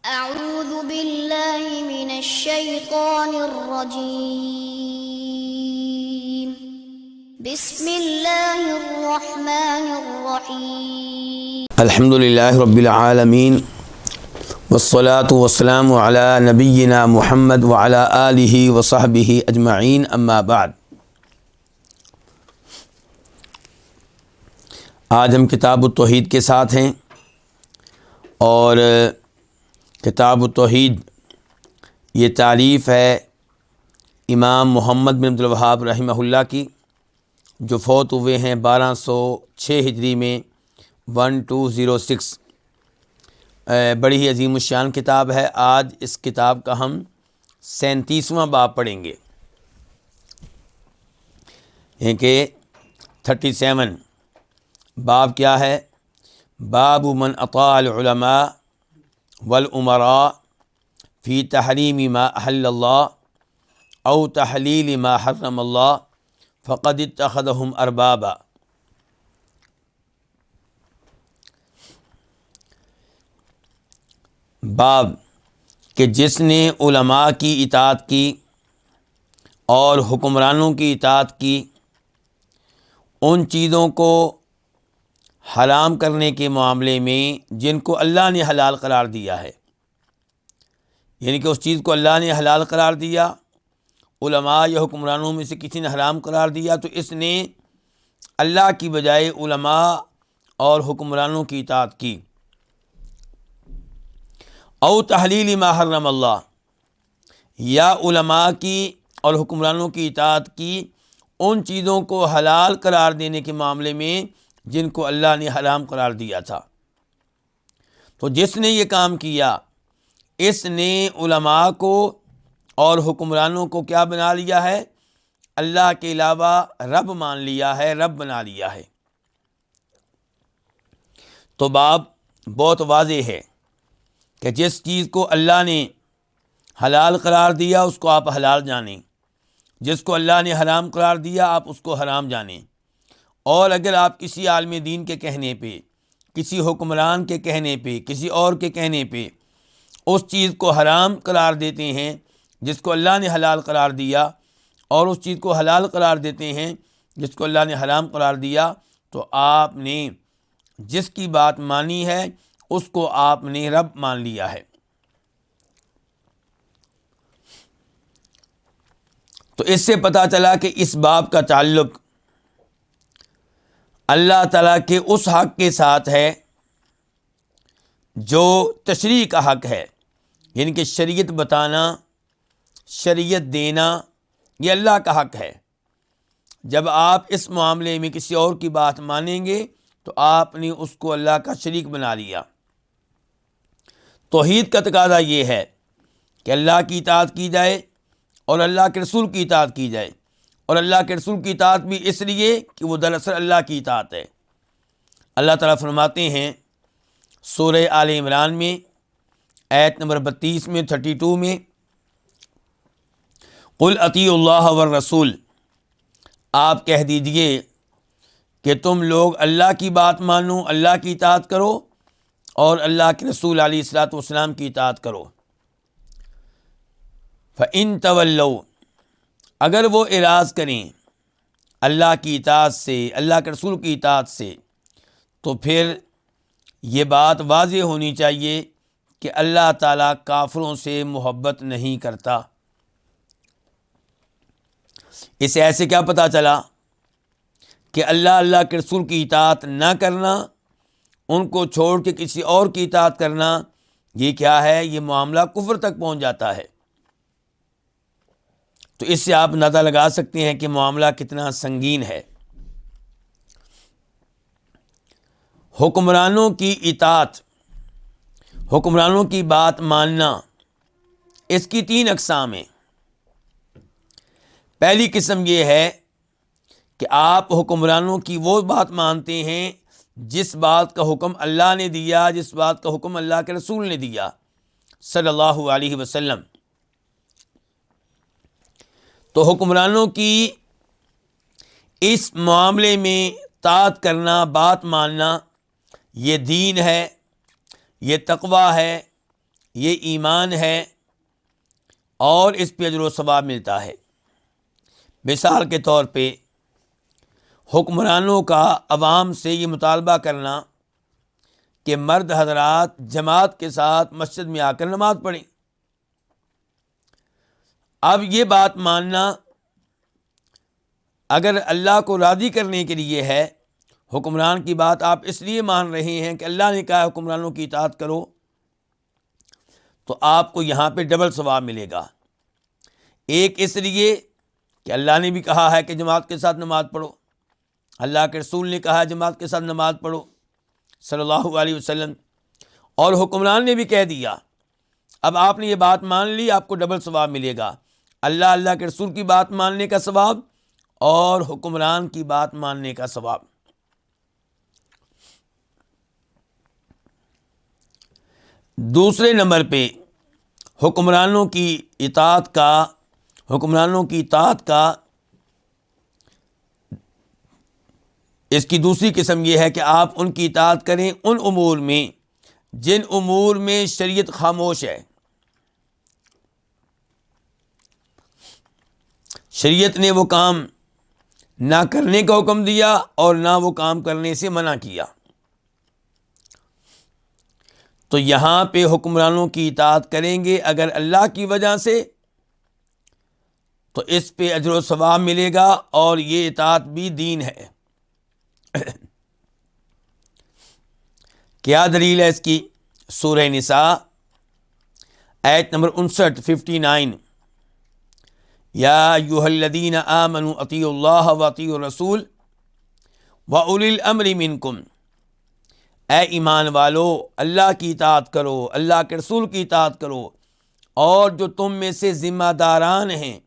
أعوذ بالله من الشيطان الرجيم بسم الله الرحمن الرحيم الحمد للہ رب العالمین والصلاة والسلام علی نبینا محمد وعلی آلہ وصحبہ اجمعین اما بعد۔ آج ہم کتاب التوحید کے ساتھ ہیں اور کتاب التوحید یہ تعریف ہے امام محمد بن عبد الوہاب رحمہ اللہ کی، جو فوت ہوئے ہیں 1206 ہجری میں 1206۔ بڑی ہی عظیم الشان کتاب ہے۔ آج اس کتاب کا ہم 37واں باب پڑھیں گے، یعنی کہ 37۔ باب کیا ہے؟ باب من اطاع العلماء والامراء فی تحریم ما احل اللہ او تحلیل ما حرم اللہ فقد اتخذهم اربابا۔ باب کہ جس نے علماء کی اطاعت کی اور حکمرانوں کی اطاعت کی، ان چیزوں کو حرام کرنے کے معاملے میں جن کو اللہ نے حلال قرار دیا ہے، یعنی کہ اس چیز کو اللہ نے حلال قرار دیا، علماء یا حکمرانوں میں سے کسی نے حرام قرار دیا، تو اس نے اللہ کی بجائے علماء اور حکمرانوں کی اطاعت کی۔ او تحلیل ما حرم اللہ، یا علماء کی اور حکمرانوں کی اطاعت کی ان چیزوں کو حلال قرار دینے کے معاملے میں جن کو اللہ نے حرام قرار دیا تھا۔ تو جس نے یہ کام کیا، اس نے علماء کو اور حکمرانوں کو کیا بنا لیا ہے؟ اللہ کے علاوہ رب مان لیا ہے، رب بنا لیا ہے۔ تو باب بہت واضح ہے کہ جس چیز کو اللہ نے حلال قرار دیا اس کو آپ حلال جانیں، جس کو اللہ نے حرام قرار دیا آپ اس کو حرام جانیں۔ اور اگر آپ کسی عالم دین کے کہنے پہ، کسی حکمران کے کہنے پہ، کسی اور کے کہنے پہ اس چیز کو حرام قرار دیتے ہیں جس کو اللہ نے حلال قرار دیا، اور اس چیز کو حلال قرار دیتے ہیں جس کو اللہ نے حرام قرار دیا، تو آپ نے جس کی بات مانی ہے اس کو آپ نے رب مان لیا ہے۔ تو اس سے پتہ چلا کہ اس باب کا تعلق اللہ تعالیٰ کے اس حق کے ساتھ ہے جو تشریع کا حق ہے، یعنی کہ شریعت بتانا، شریعت دینا، یہ اللہ کا حق ہے۔ جب آپ اس معاملے میں کسی اور کی بات مانیں گے تو آپ نے اس کو اللہ کا شریک بنا لیا۔ توحید کا تقاضا یہ ہے کہ اللہ کی اطاعت کی جائے اور اللہ کے رسول کی اطاعت کی جائے، اور اللہ کے رسول کی اطاعت بھی اس لیے کہ وہ دراصل اللہ کی اطاعت ہے۔ اللہ تعالیٰ فرماتے ہیں سورہ آل عمران میں آیت نمبر 32 میں 32 میں، قل اطیعوا اللہ والرسول، آپ کہہ دیجئے کہ تم لوگ اللہ کی بات مانو، اللہ کی اطاعت کرو، اور اللہ کے رسول علیہ الصلوۃ والسلام کی اطاعت کرو۔ فَإِن تَوَلَّوْا، اگر وہ اعراض کریں اللہ کی اطاعت سے، اللہ کے رسول کی اطاعت سے، تو پھر یہ بات واضح ہونی چاہیے کہ اللہ تعالیٰ کافروں سے محبت نہیں کرتا۔ اس ایسے کیا پتہ چلا کہ اللہ کے رسول کی اطاعت نہ کرنا، ان کو چھوڑ کے کسی اور کی اطاعت کرنا، یہ کیا ہے؟ یہ معاملہ کفر تک پہنچ جاتا ہے۔ تو اس سے آپ اندازہ لگا سکتے ہیں کہ معاملہ کتنا سنگین ہے۔ حکمرانوں کی اطاعت، حکمرانوں کی بات ماننا، اس کی 3 اقسام ہیں۔ پہلی قسم یہ ہے کہ آپ حکمرانوں کی وہ بات مانتے ہیں جس بات کا حکم اللہ نے دیا، جس بات کا حکم اللہ کے رسول نے دیا صلی اللہ علیہ وسلم۔ تو حکمرانوں کی اس معاملے میں طاعت کرنا، بات ماننا، یہ دین ہے، یہ تقویٰ ہے، یہ ایمان ہے اور اس پہ اجر و ثواب ملتا ہے۔ مثال کے طور پہ حکمرانوں کا عوام سے یہ مطالبہ کرنا کہ مرد حضرات جماعت کے ساتھ مسجد میں آ کر نماز پڑھیں۔ اب یہ بات ماننا اگر اللہ کو راضی کرنے کے لیے ہے، حکمران کی بات آپ اس لیے مان رہے ہیں کہ اللہ نے کہا حکمرانوں کی اطاعت کرو، تو آپ کو یہاں پہ ڈبل ثواب ملے گا۔ ایک اس لیے کہ اللہ نے بھی کہا ہے کہ جماعت کے ساتھ نماز پڑھو، اللہ کے رسول نے کہا ہے جماعت کے ساتھ نماز پڑھو صلی اللہ علیہ وسلم، اور حکمران نے بھی کہہ دیا۔ اب آپ نے یہ بات مان لی، آپ کو ڈبل ثواب ملے گا، اللہ کے رسول کی بات ماننے کا ثواب اور حکمران کی بات ماننے کا ثواب۔ دوسرے نمبر پہ حکمرانوں کی اطاعت کا اس کی دوسری قسم یہ ہے کہ آپ ان کی اطاعت کریں ان امور میں جن امور میں شریعت خاموش ہے۔ شریعت نے وہ کام نہ کرنے کا حکم دیا اور نہ وہ کام کرنے سے منع کیا، تو یہاں پہ حکمرانوں کی اطاعت کریں گے اگر اللہ کی وجہ سے، تو اس پہ اجر و ثواب ملے گا، اور یہ اطاعت بھی دین ہے۔ کیا دلیل ہے اس کی؟ سورہ نساء آیت نمبر 59 یا ایھا الذین آمنوا اطیعوا اللہ واطیعوا الرسول واولی الامر منکم، اے ایمان والو اللہ کی اطاعت کرو، اللہ کے رسول کی اطاعت کرو، اور جو تم میں سے ذمہ داران ہیں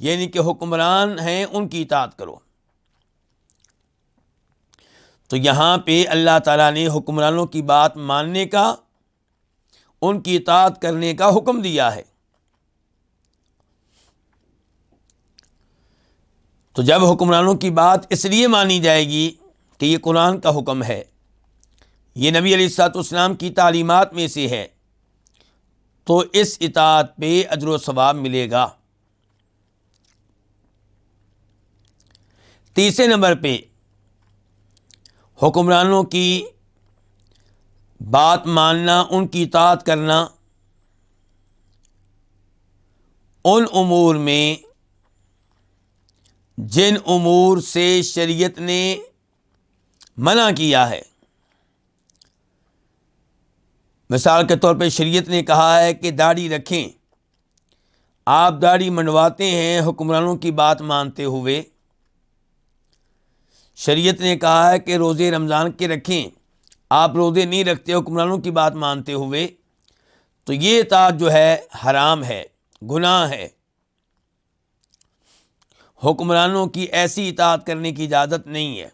یعنی کہ حکمران ہیں ان کی اطاعت کرو۔ تو یہاں پہ اللہ تعالیٰ نے حکمرانوں کی بات ماننے کا، ان کی اطاعت کرنے کا حکم دیا ہے۔ تو جب حکمرانوں کی بات اس لیے مانی جائے گی کہ یہ قرآن کا حکم ہے، یہ نبی علیہ الصلوۃ والسلام کی تعلیمات میں سے ہے، تو اس اطاعت پہ اجر و ثواب ملے گا۔ تیسرے نمبر پہ حکمرانوں کی بات ماننا، ان کی اطاعت کرنا ان امور میں جن امور سے شریعت نے منع کیا ہے۔ مثال کے طور پہ شریعت نے کہا ہے کہ داڑھی رکھیں، آپ داڑھی منڈواتے ہیں حکمرانوں کی بات مانتے ہوئے۔ شریعت نے کہا ہے کہ روزے رمضان کے رکھیں، آپ روزے نہیں رکھتے حکمرانوں کی بات مانتے ہوئے، تو یہ اطاعت جو ہے حرام ہے، گناہ ہے۔ حکمرانوں کی ایسی اطاعت کرنے کی اجازت نہیں ہے۔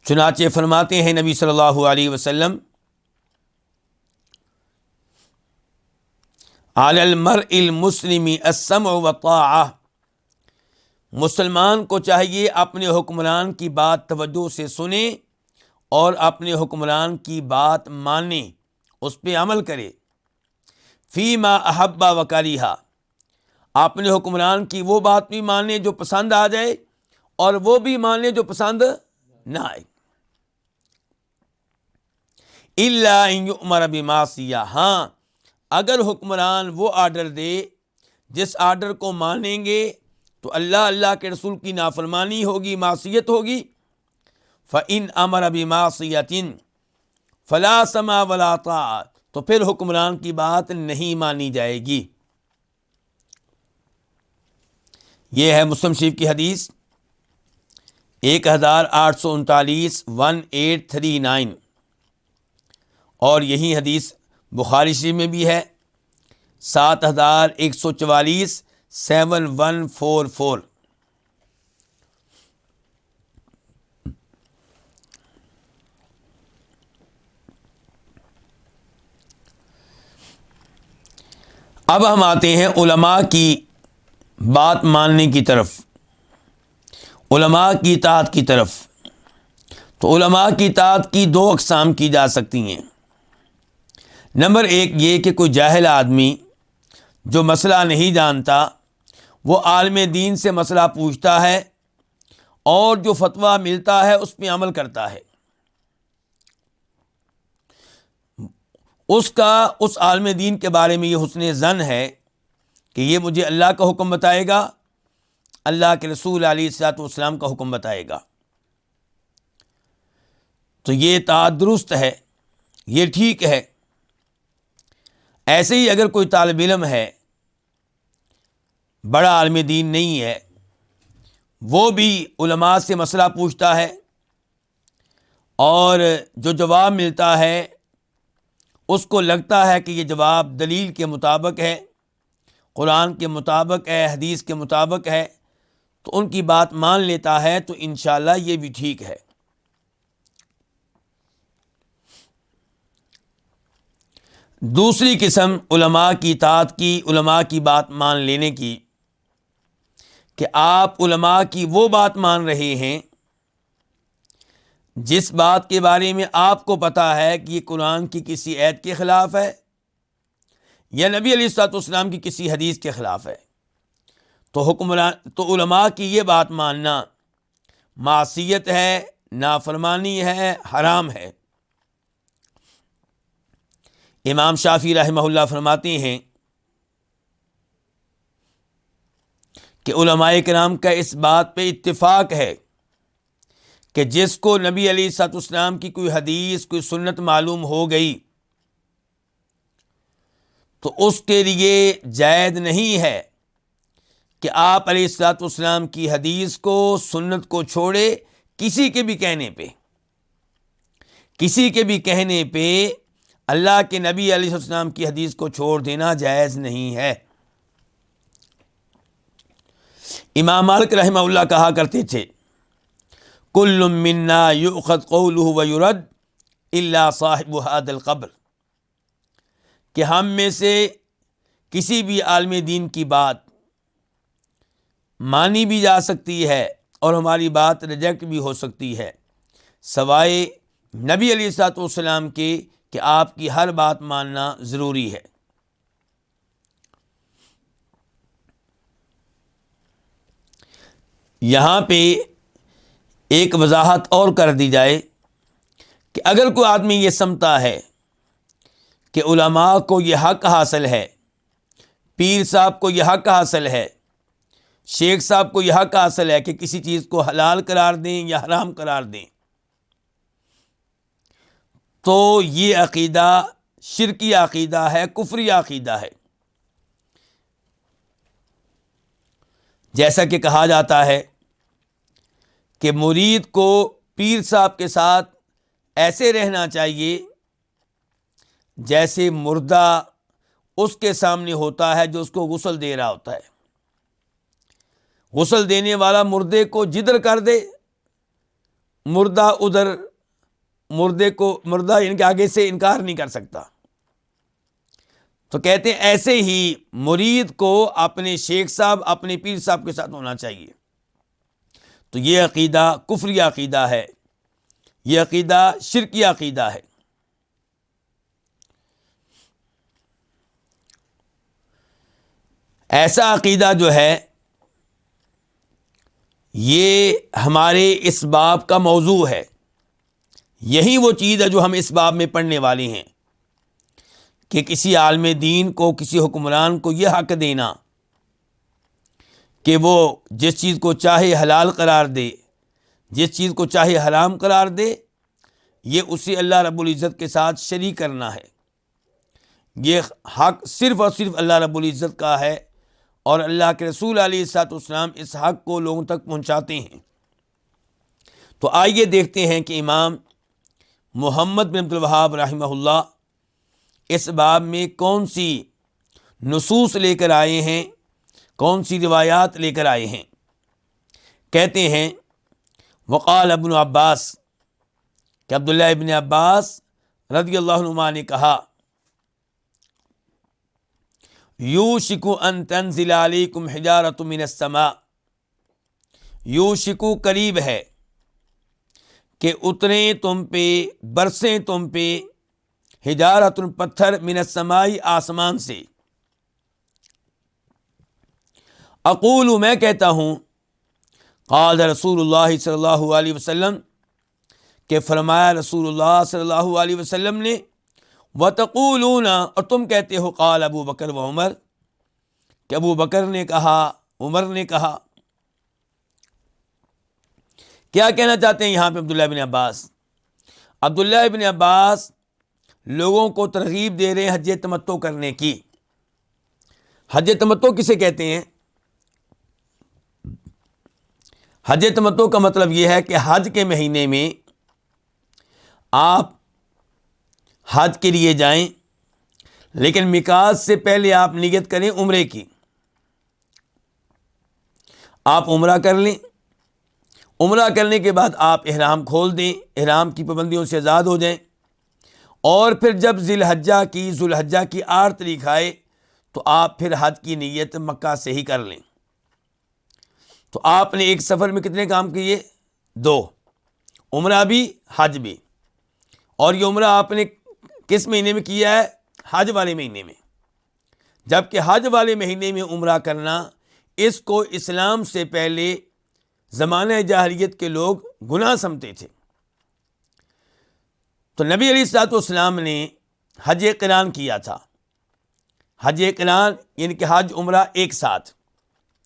چنانچہ فرماتے ہیں نبی صلی اللہ علیہ وسلم، علی المرء المسلم السمع والطاعہ، مسلمان کو چاہیے اپنے حکمران کی بات توجہ سے سنے اور اپنے حکمران کی بات مانے، اس پہ عمل کرے۔ فیما احب و کریہا، اپنے حکمران کی وہ بات بھی مانے جو پسند آ جائے اور وہ بھی مانے جو پسند نہ آئے۔ الا ان یؤمر بمعصیہ، ہاں اگر حکمران وہ آرڈر دے جس آرڈر کو مانیں گے تو اللہ کے رسول کی نافرمانی ہوگی، معصیت ہوگی۔ فإن امر بمعصیۃ فلا سمع ولا طاعۃ، تو پھر حکمران کی بات نہیں مانی جائے گی۔ یہ ہے مسلم شریف کی حدیث 1839 1839، اور یہی حدیث بخاری شریف میں بھی ہے 7144 7144۔ اب ہم آتے ہیں علماء کی بات ماننے کی طرف، علماء کی اطاعت کی طرف۔ تو علماء کی اطاعت کی دو اقسام کی جا سکتی ہیں۔ نمبر ایک یہ کہ کوئی جاہل آدمی جو مسئلہ نہیں جانتا وہ عالم دین سے مسئلہ پوچھتا ہے اور جو فتویٰ ملتا ہے اس پہ عمل کرتا ہے، اس کا اس عالم دین کے بارے میں یہ حسن ظن ہے کہ یہ مجھے اللہ کا حکم بتائے گا، اللہ کے رسول علیہ الصلوۃ والسلام کا حکم بتائے گا، تو یہ اطاعت درست ہے، یہ ٹھیک ہے۔ ایسے ہی اگر کوئی طالب علم ہے، بڑا عالم دین نہیں ہے، وہ بھی علماء سے مسئلہ پوچھتا ہے اور جو جواب ملتا ہے اس کو لگتا ہے کہ یہ جواب دلیل کے مطابق ہے، قرآن کے مطابق ہے، حدیث کے مطابق ہے، تو ان کی بات مان لیتا ہے، تو انشاءاللہ یہ بھی ٹھیک ہے۔ دوسری قسم علماء کی اطاعت کی، علماء کی بات مان لینے کی، کہ آپ علماء کی وہ بات مان رہے ہیں جس بات کے بارے میں آپ کو پتہ ہے کہ یہ قرآن کی کسی آیت کے خلاف ہے یا نبی علیہ الصلوۃ والسلام کی کسی حدیث کے خلاف ہے، تو علماء کی یہ بات ماننا معصیت ہے، نافرمانی ہے، حرام ہے۔ امام شافعی رحمہ اللہ فرماتے ہیں کہ علماء کرام کا اس بات پہ اتفاق ہے کہ جس کو نبی علیہ الصلوۃ والسلام کی کوئی حدیث، کوئی سنت معلوم ہو گئی تو اس کے لیے جائز نہیں ہے کہ آپ علیہ الصلوۃ والسلام کی حدیث کو، سنت کو چھوڑے کسی کے بھی کہنے پہ۔ کسی کے بھی کہنے پہ اللہ کے نبی علیہ السلام کی حدیث کو چھوڑ دینا جائز نہیں ہے۔ امام مالک رحمہ اللہ کہا کرتے تھے کل منا یؤخذ قولہ ویرد الا صاحب ھذا القبر، کہ ہم میں سے کسی بھی عالم دین کی بات مانی بھی جا سکتی ہے اور ہماری بات ریجیکٹ بھی ہو سکتی ہے، سوائے نبی علیہ الصلوۃ والسلام کے کہ آپ کی ہر بات ماننا ضروری ہے۔ یہاں پہ ایک وضاحت اور کر دی جائے کہ اگر کوئی آدمی یہ سمجھتا ہے کہ علماء کو یہ حق حاصل ہے، پیر صاحب کو یہ حق حاصل ہے، شیخ صاحب کو یہ حق حاصل ہے کہ کسی چیز کو حلال قرار دیں یا حرام قرار دیں، تو یہ عقیدہ شرکی عقیدہ ہے، کفری عقیدہ ہے۔ جیسا کہ کہا جاتا ہے کہ مرید کو پیر صاحب کے ساتھ ایسے رہنا چاہیے جیسے مردہ اس کے سامنے ہوتا ہے جو اس کو غسل دے رہا ہوتا ہے۔ غسل دینے والا مردے کو جدھر کر دے، مردہ ادھر، مردہ ان کے آگے سے انکار نہیں کر سکتا۔ تو کہتے ہیں ایسے ہی مرید کو اپنے شیخ صاحب، اپنے پیر صاحب کے ساتھ ہونا چاہیے۔ تو یہ عقیدہ کفری عقیدہ ہے، یہ عقیدہ شرکی عقیدہ ہے۔ ایسا عقیدہ جو ہے یہ ہمارے اس باب کا موضوع ہے، یہی وہ چیز ہے جو ہم اس باب میں پڑھنے والے ہیں کہ کسی عالم دین کو، کسی حکمران کو یہ حق دینا کہ وہ جس چیز کو چاہے حلال قرار دے، جس چیز کو چاہے حرام قرار دے، یہ اسے اللہ رب العزت کے ساتھ شریک کرنا ہے۔ یہ حق صرف اور صرف اللہ رب العزت کا ہے، اور اللہ کے رسول علیہ الصلوۃ والسلام اس حق کو لوگوں تک پہنچاتے ہیں۔ تو آئیے دیکھتے ہیں کہ امام محمد بن عبد الوہاب رحمہ اللہ اس باب میں کون سی نصوص لے کر آئے ہیں، کون سی روایات لے کر آئے ہیں۔ کہتے ہیں وقال ابن عباس، کہ عبداللہ ابن عباس رضی اللہ عنہما نے کہا یوشک ان تنزل علیکم حجارۃ من السماء، یوشک قریب ہے کہ اتریں تم پہ، برسیں تم پہ، حجارۃ پتھر، من السماء آسمان سے، اقول میں کہتا ہوں، قال رسول اللہ صلی اللہ علیہ وسلم کہ فرمایا رسول اللہ صلی اللہ علیہ وسلم نے، وتقولون اور تم کہتے ہو، قال ابو بکر و عمر کہ ابو بکر نے کہا، عمر نے کہا۔ کیا کہنا چاہتے ہیں یہاں پہ عبداللہ ابن عباس؟ عبداللہ ابن عباس لوگوں کو ترغیب دے رہے ہیں حج تمتع کرنے کی۔ حج تمتع کسے کہتے ہیں؟ حج تمتع کا مطلب یہ ہے کہ حج کے مہینے میں آپ حج کے لیے جائیں، لیکن میقات سے پہلے آپ نیت کریں عمرے کی، آپ عمرہ کر لیں، عمرہ کرنے کے بعد آپ احرام کھول دیں، احرام کی پابندیوں سے آزاد ہو جائیں، اور پھر جب ذی الحجہ کی 8 تاریخ آئے تو آپ پھر حج کی نیت مکہ سے ہی کر لیں۔ تو آپ نے ایک سفر میں کتنے کام کیے؟ 2، عمرہ بھی حج بھی۔ اور یہ عمرہ آپ نے کس مہینے میں کیا ہے؟ حج والے مہینے میں۔ جبکہ حج والے مہینے میں عمرہ کرنا، اس کو اسلام سے پہلے زمانہ جاہلیت کے لوگ گناہ سمجھتے تھے۔ تو نبی علیہ الصلوۃ والسلام نے حج قران کیا تھا۔ حج قران یعنی کہ حج عمرہ ایک ساتھ،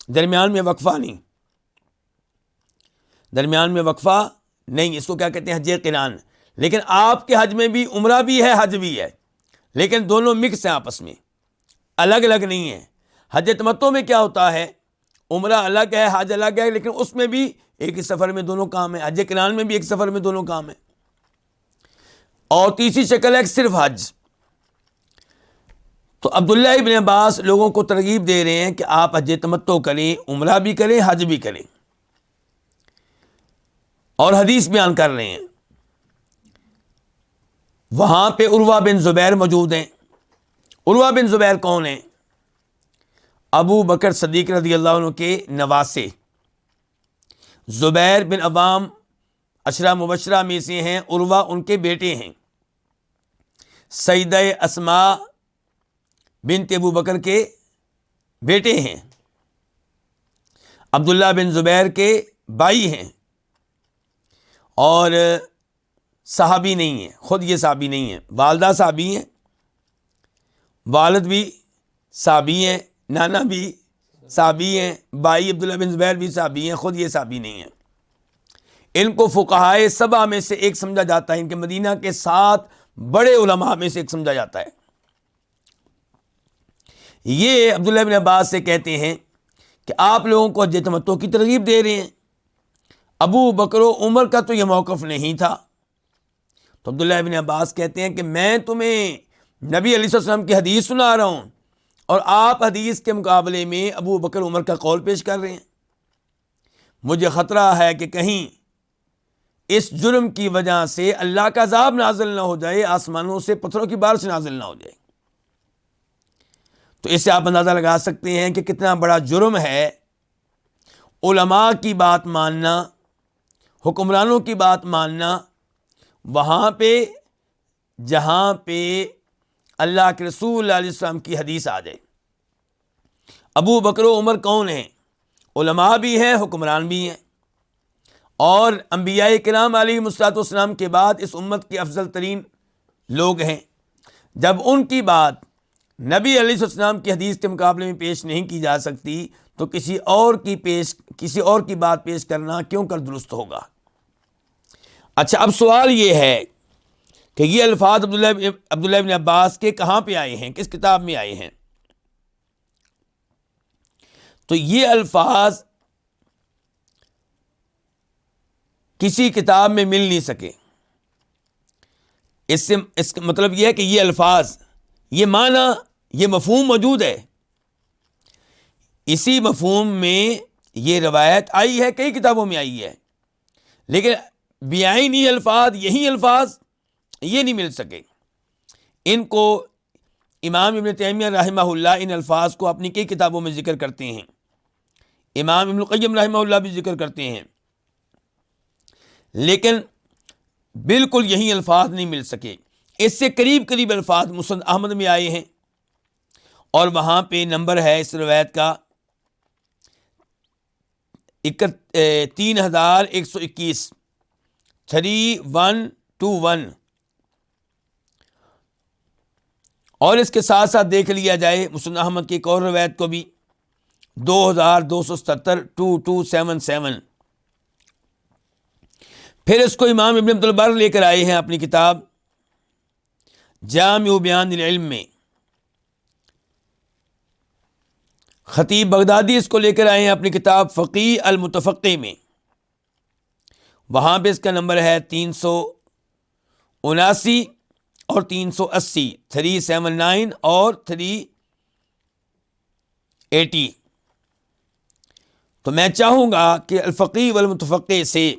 درمیان میں وقفہ نہیں، درمیان میں وقفہ نہیں، اس کو کیا کہتے ہیں؟ حج قران۔ لیکن آپ کے حج میں بھی عمرہ بھی ہے، حج بھی ہے، لیکن دونوں مکس ہیں، آپس میں الگ الگ نہیں ہیں۔ حج تمتع میں کیا ہوتا ہے؟ عمرہ الگ ہے، حج الگ ہے، لیکن اس میں بھی ایک ہی سفر میں دونوں کام ہیں۔ حج قران میں بھی ایک سفر میں دونوں کام ہیں۔ اور تیسری شکل ہے صرف حج۔ تو عبداللہ ابن عباس لوگوں کو ترغیب دے رہے ہیں کہ آپ حج تمتع کریں، عمرہ بھی کریں، حج بھی کریں، اور حدیث بیان کر رہے ہیں۔ وہاں پہ عروہ بن زبیر موجود ہیں۔ عروہ بن زبیر کون ہیں؟ ابو بکر صدیق رضی اللہ عنہ کے نواسے، زبیر بن عوام عشرہ مبشرہ میں سے ہیں، عروہ ان کے بیٹے ہیں، سیدہ اسماء بنت ابو بکر کے بیٹے ہیں، عبداللہ بن زبیر کے بھائی ہیں، اور صحابی نہیں ہیں، خود یہ صحابی نہیں ہیں، والدہ صحابی ہیں، والد بھی صحابی ہیں، نانا بھی صحابی ہیں، بھائی عبداللہ بن زبیر بھی صحابی ہیں، خود یہ صحابی نہیں ہیں۔ ان کو فقہائے 7 میں سے ایک سمجھا جاتا ہے، ان کے مدینہ کے 7 بڑے علماء میں سے ایک سمجھا جاتا ہے۔ یہ عبداللہ بن عباس سے کہتے ہیں کہ آپ لوگوں کو حج تمتع کی ترغیب دے رہے ہیں، ابو بکر و عمر کا تو یہ موقف نہیں تھا۔ تو عبداللہ بن عباس کہتے ہیں کہ میں تمہیں نبی علیہ السلام کی حدیث سنا رہا ہوں، اور آپ حدیث کے مقابلے میں ابو بکر عمر کا قول پیش کر رہے ہیں۔ مجھے خطرہ ہے کہ کہیں اس جرم کی وجہ سے اللہ کا عذاب نازل نہ ہو جائے، آسمانوں سے پتھروں کی بارش نازل نہ ہو جائے۔ تو اس سے آپ اندازہ لگا سکتے ہیں کہ کتنا بڑا جرم ہے علماء کی بات ماننا، حکمرانوں کی بات ماننا، وہاں پہ جہاں پہ اللہ کے رسول علیہ السلام کی حدیث آ جائے۔ ابو بکر و عمر کون ہیں؟ علماء بھی ہیں، حکمران بھی ہیں، اور انبیاء کرام علیہ السلام کے بعد اس امت کے افضل ترین لوگ ہیں۔ جب ان کی بات نبی علیہ السلام کی حدیث کے مقابلے میں پیش نہیں کی جا سکتی تو کسی اور کی بات پیش کرنا کیوں کر درست ہوگا؟ اچھا، اب سوال یہ ہے کہ یہ الفاظ عبداللہ بن عباس کے کہاں پہ آئے ہیں، کس کتاب میں آئے ہیں؟ تو یہ الفاظ کسی کتاب میں مل نہیں سکے۔ اس کا مطلب یہ ہے کہ یہ الفاظ، یہ معنی، یہ مفہوم موجود ہے، اسی مفہوم میں یہ روایت آئی ہے، کئی کتابوں میں آئی ہے، لیکن بیعینی الفاظ، یہی الفاظ یہ نہیں مل سکے۔ ان کو امام ابن تیمیہ رحمہ اللہ ان الفاظ کو اپنی کئی کتابوں میں ذکر کرتے ہیں، امام ابن القیم رحمہ اللہ بھی ذکر کرتے ہیں، لیکن بالکل یہی الفاظ نہیں مل سکے، اس سے قریب قریب الفاظ مسند احمد میں آئے ہیں، اور وہاں پہ نمبر ہے اس روایت کا 3121 3121۔ اور اس کے ساتھ ساتھ دیکھ لیا جائے مسند احمد کی ایک اور روایت کو بھی 2277 2277۔ پھر اس کو امام ابن عبد البر لے کر آئے ہیں اپنی کتاب جامع بیان العلم میں، خطیب بغدادی اس کو لے کر آئے ہیں اپنی کتاب فقیہ المتفقہ میں، وہاں پہ اس کا نمبر ہے 379 اور 380، 379 اور 380۔ تو میں چاہوں گا کہ الفقیہ والمتفقہ سے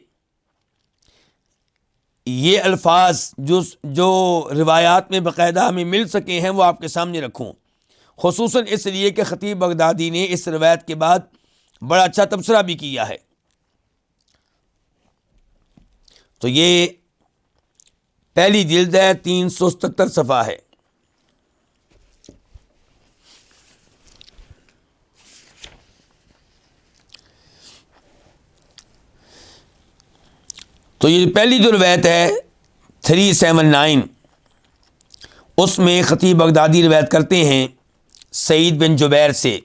یہ الفاظ جو روایات میں باقاعدہ ہمیں مل سکے ہیں وہ آپ کے سامنے رکھوں، خصوصاً اس لیے کہ خطیب بغدادی نے اس روایت کے بعد بڑا اچھا تبصرہ بھی کیا ہے۔ تو یہ پہلی جلد ہے، 377 صفحہ ہے۔ تو یہ پہلی جو روایت ہے 379، اس میں خطیب بغدادی روایت کرتے ہیں سعید بن جبیر سے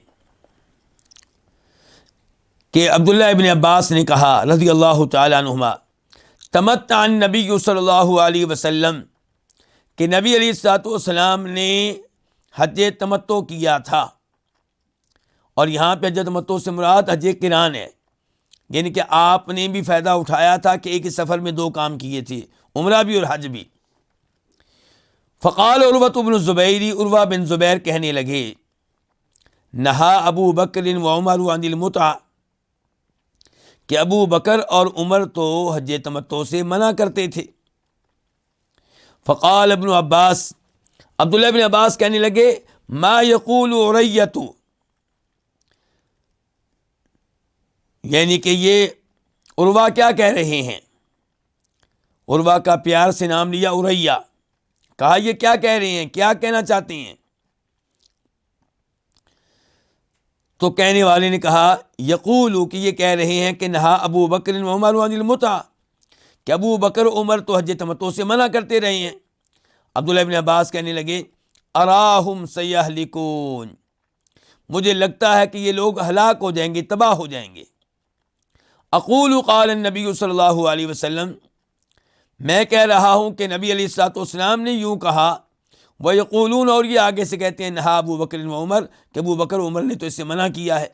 کہ عبداللہ ابن عباس نے کہا رضی اللہ تعالیٰ عنہما، تمتع النبی صلی اللہ علیہ وسلم، کہ نبی علیہ الصلوۃ والسلام نے حج تمتع کیا تھا، اور یہاں پہ حج تمتع سے مراد حج قران ہے، یعنی کہ آپ نے بھی فائدہ اٹھایا تھا کہ ایک ہی سفر میں دو کام کیے تھے، عمرہ بھی اور حج بھی۔ فقال عروۃ بن الزبیر، عروہ بن زبیر کہنے لگے، نہا ابو بکر و عمر عن المتع، کہ ابو بکر اور عمر تو حج تمتع سے منع کرتے تھے۔ فقال ابن عباس، عبداللہ ابن عباس کہنے لگے، ما یقول عریۃ، یعنی کہ یہ عروہ کیا کہہ رہے ہیں، عروہ کا پیار سے نام لیا عریہ، کہا یہ کیا کہہ رہے ہیں، کیا کہنا چاہتے ہیں؟ تو کہنے والے نے کہا یقول، کہ یہ کہہ رہے ہیں کہ نہا ابو بکر و عمر عن المتع، کہ ابو بکر عمر تو حج تمتع سے منع کرتے رہے ہیں۔ عبداللہ ابن عباس کہنے لگے، اراہم سیہلکون، مجھے لگتا ہے کہ یہ لوگ ہلاک ہو جائیں گے، تباہ ہو جائیں گے۔ اقول قال النبی صلی اللہ علیہ وسلم، میں کہہ رہا ہوں کہ نبی علیہ الصلوۃ والسلام نے یوں کہا، وَيَقُولُونَ، اور یہ آگے سے کہتے ہیں، نہا ابو بکر و عمر، کہ ابو بکر عمر نے تو اس سے منع کیا ہے،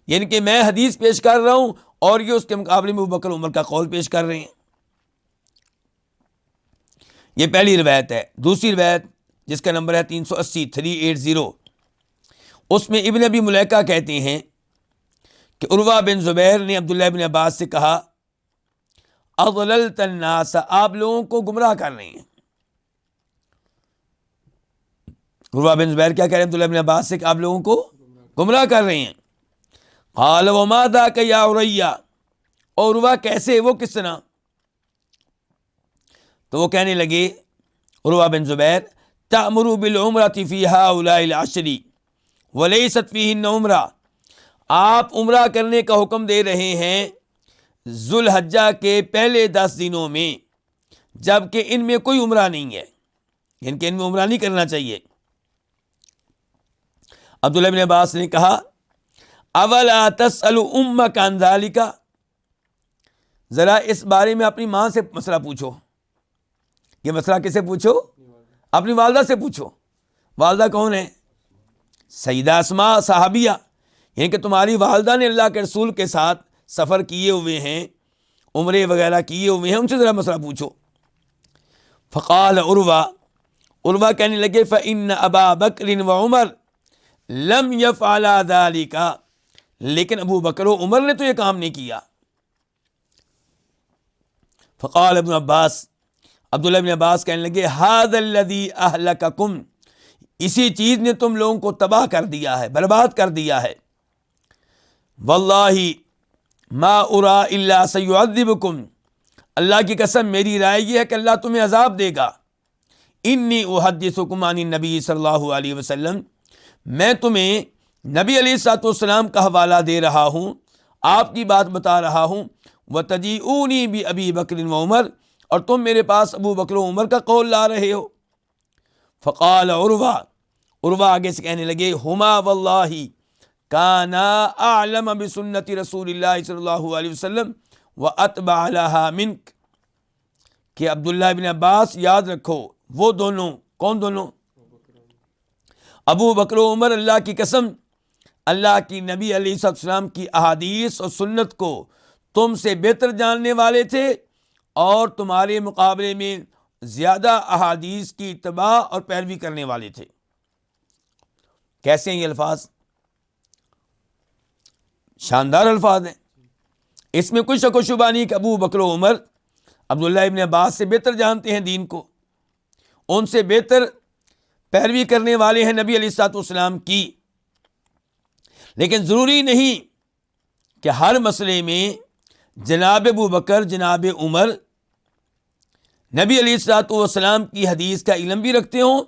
یعنی کہ میں حدیث پیش کر رہا ہوں اور یہ اس کے مقابلے میں ابو بکر عمر کا قول پیش کر رہے ہیں۔ یہ پہلی روایت ہے۔ دوسری روایت جس کا نمبر ہے 380، 380، اس میں ابن ابی ملیکہ کہتے ہیں کہ عروہ بن زبیر نے عبداللہ بن عباس سے کہا، اضللت الناس، آپ لوگوں کو گمراہ کر رہے ہیں۔ عروہ بن زبیر کیا کہہ رہے ہیں عبداللہ بن عباس سے کہ آپ لوگوں کو گمراہ کر رہے ہیں۔ قال وما ذاک یا عریہ، اور عروہ کیسے، وہ کس طرح؟ تو وہ کہنے لگے عروہ بن زبیر، تأمر بالعمرۃ فی ہؤلاء العشر ولیست فیہن عمرہ، آپ عمرہ کرنے کا حکم دے رہے ہیں ذوالحجہ کے پہلے 10 دنوں میں، جبکہ ان میں کوئی عمرہ نہیں ہے، یعنی کہ ان میں عمرہ نہیں کرنا چاہیے۔ عبداللہ بن عباس نے کہا، اولا تسأل امک عن ذلک، ذرا اس بارے میں اپنی ماں سے مسئلہ پوچھو۔ یہ مسئلہ کسے پوچھو؟ اپنی والدہ سے پوچھو۔ والدہ کون ہے؟ سیدہ اسماء صحابیہ، یعنی کہ تمہاری والدہ نے اللہ کے رسول کے ساتھ سفر کیے ہوئے ہیں، عمرے وغیرہ کیے ہوئے ہیں، ان سے ذرا مسئلہ پوچھو۔ فقال عروہ کہنے لگے، فإن ابا بکر و عمر لم یفعلا ذلک، لیکن ابو بکر و عمر نے تو یہ کام نہیں کیا۔ فقال ابن عباس، عبداللہ بن عباس کہنے لگے، ھذا الذی اہلککم، اسی چیز نے تم لوگوں کو تباہ کر دیا ہے، برباد کر دیا ہے۔ واللہ ما ارا الا سیعذبکم، اللہ کی قسم میری رائے یہ ہے کہ اللہ تمہیں عذاب دے گا. انی احدثکم عن النبی صلی اللہ علیہ وسلم، میں تمہیں نبی علیہ الصلوۃ والسلام کا حوالہ دے رہا ہوں، آپ کی بات بتا رہا ہوں. وتجیئونی بابی بکر و عمر، اور تم میرے پاس ابو بکر و عمر کا قول لا رہے ہو. فقال عروہ آگے سے کہنے لگے، ہما واللہ کانا اعلم بسنت رسول اللہ صلی اللہ علیہ وسلم واتبع لها منک، کہ عبداللہ ابن عباس یاد رکھو وہ دونوں، کون دونوں؟ ابو بکر و عمر اللہ کی قسم اللہ کی نبی علیہ السلام کی احادیث اور سنت کو تم سے بہتر جاننے والے تھے، اور تمہارے مقابلے میں زیادہ احادیث کی اتباع اور پیروی کرنے والے تھے. کیسے ہیں یہ الفاظ؟ شاندار الفاظ ہیں. اس میں کوئی شک و شبہ نہیں کہ ابو بکر و عمر عبداللہ ابن عباس سے بہتر جانتے ہیں دین کو، ان سے بہتر پیروی کرنے والے ہیں نبی علیہ الصلوۃ والسلام کی. لیکن ضروری نہیں کہ ہر مسئلے میں جناب ابو بکر جناب عمر نبی علیہ الصلوۃ والسلام کی حدیث کا علم بھی رکھتے ہوں،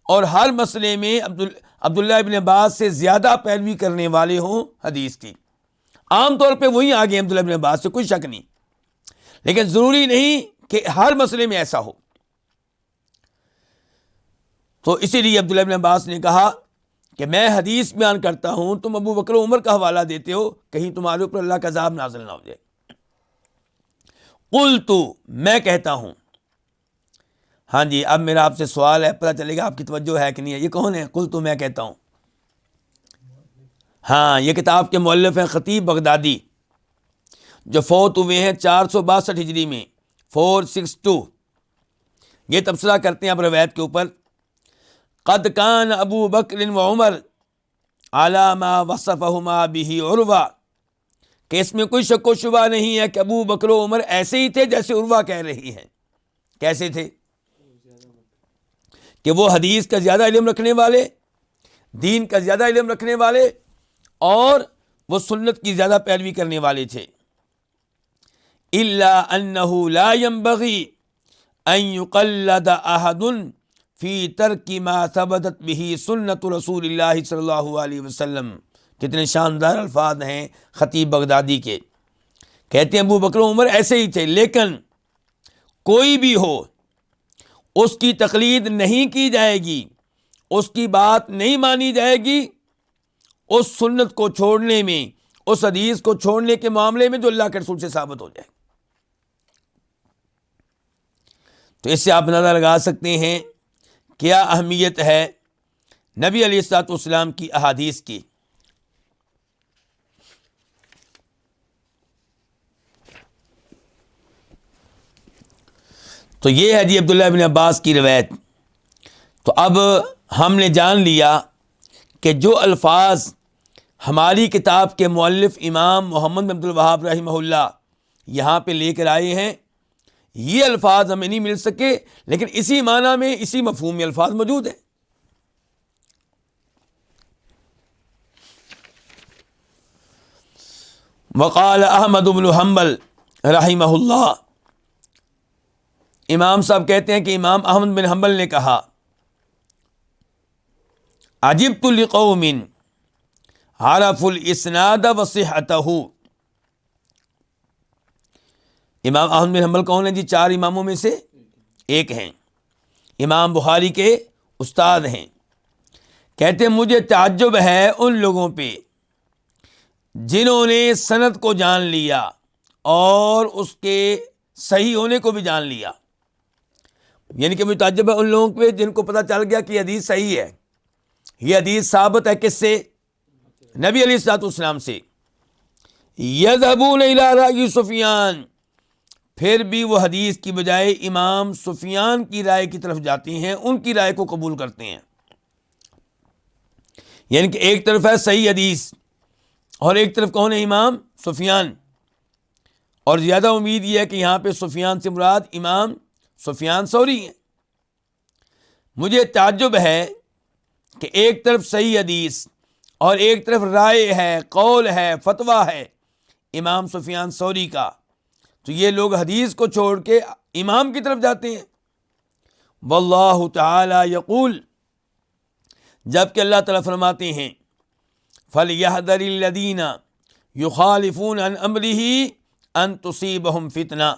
اور ہر مسئلے میں عبداللہ ابن عباس سے زیادہ پیروی کرنے والے ہوں حدیث کی. عام طور پہ وہی آگے عبداللہ ابن عباس سے، کوئی شک نہیں، لیکن ضروری نہیں کہ ہر مسئلے میں ایسا ہو. تو اسی لیے عبداللہ ابن عباس نے کہا کہ میں حدیث بیان کرتا ہوں، تم ابو بکر و عمر کا حوالہ دیتے ہو، کہیں تمہارے اوپر اللہ کا عذاب نازل نہ ہو جائے. قلت، میں کہتا ہوں. ہاں جی، اب میرا آپ سے سوال ہے، پتہ چلے گا آپ کی توجہ ہے کہ نہیں ہے. یہ کون ہے؟ قلت، میں کہتا ہوں. ہاں، یہ کتاب کے مؤلف ہیں خطیب بغدادی، جو فوت ہوئے ہیں 462 ہجری میں، 462. یہ تبصرہ کرتے ہیں اب روایت کے اوپر. قد کان ابو بکر و عمر علی ما وصفہما بہ عروہ، کہ اس میں کوئی شک و شبہ نہیں ہے کہ ابو بکر و عمر ایسے ہی تھے جیسے عروہ کہہ رہی ہیں. کیسے تھے؟ کہ وہ حدیث کا زیادہ علم رکھنے والے، دین کا زیادہ علم رکھنے والے، اور وہ سنت کی زیادہ پیروی کرنے والے تھے. الا انہ لا ينبغي ان يقلد احد فی ترک ما ثبتت به سنت رسول اللہ صلی اللہ علیہ وسلم. کتنے شاندار الفاظ ہیں خطیب بغدادی کے. کہتے ہیں ابو بکر و عمر ایسے ہی تھے، لیکن کوئی بھی ہو اس کی تقلید نہیں کی جائے گی، اس کی بات نہیں مانی جائے گی اس سنت کو چھوڑنے میں، اس حدیث کو چھوڑنے کے معاملے میں جو اللہ کے رسول سے ثابت ہو جائے. تو اس سے آپ اندازہ لگا سکتے ہیں کیا اہمیت ہے نبی علیہ الصلوۃ والسلام کی احادیث کی. تو یہ ہے جی عبداللہ بن عباس کی روایت. تو اب ہم نے جان لیا کہ جو الفاظ ہماری کتاب کے مؤلف امام محمد بن عبد الوہاب رحمہ اللہ یہاں پہ لے کر آئے ہیں، یہ الفاظ ہمیں نہیں مل سکے، لیکن اسی معنی میں، اسی مفہوم میں الفاظ موجود ہیں. وقال احمد بن حنبل رحمہ اللہ، امام صاحب کہتے ہیں کہ امام احمد بن حنبل نے کہا، عجبت لقوم عرفوا الاسناد وصحتہ. امام احمد بن حنبل کون ہیں جی؟ 4 اماموں میں سے ایک ہیں، امام بخاری کے استاد ہیں. کہتے ہیں مجھے تعجب ہے ان لوگوں پہ جنہوں نے سند کو جان لیا اور اس کے صحیح ہونے کو بھی جان لیا. یعنی کہ مجھے تعجب ہے ان لوگوں پہ جن کو پتہ چل گیا کہ یہ حدیث صحیح ہے، یہ حدیث ثابت ہے کس سے؟ نبی علیہ الصلوۃ والسلام سے. یذهبون الی رأی سفیان، پھر بھی وہ حدیث کی بجائے امام سفیان کی رائے کی طرف جاتے ہیں، ان کی رائے کو قبول کرتے ہیں. یعنی کہ ایک طرف ہے صحیح حدیث اور ایک طرف کون ہے؟ امام سفیان. اور زیادہ امید یہ ہے کہ یہاں پہ سفیان سے مراد امام سفیان ثوری ہیں. مجھے تعجب ہے کہ ایک طرف صحیح حدیث اور ایک طرف رائے ہے، قول ہے، فتویٰ ہے امام سفیان ثوری کا، تو یہ لوگ حدیث کو چھوڑ کے امام کی طرف جاتے ہیں. واللہ تعالی یقول، جبکہ اللہ تعالیٰ فرماتے ہیں فَلْيَحْذَرِ الَّذِينَ يُخَالِفُونَ عَنْ أَمْرِهِ أَن تُصِيبَهُمْ فِتْنَةٌ،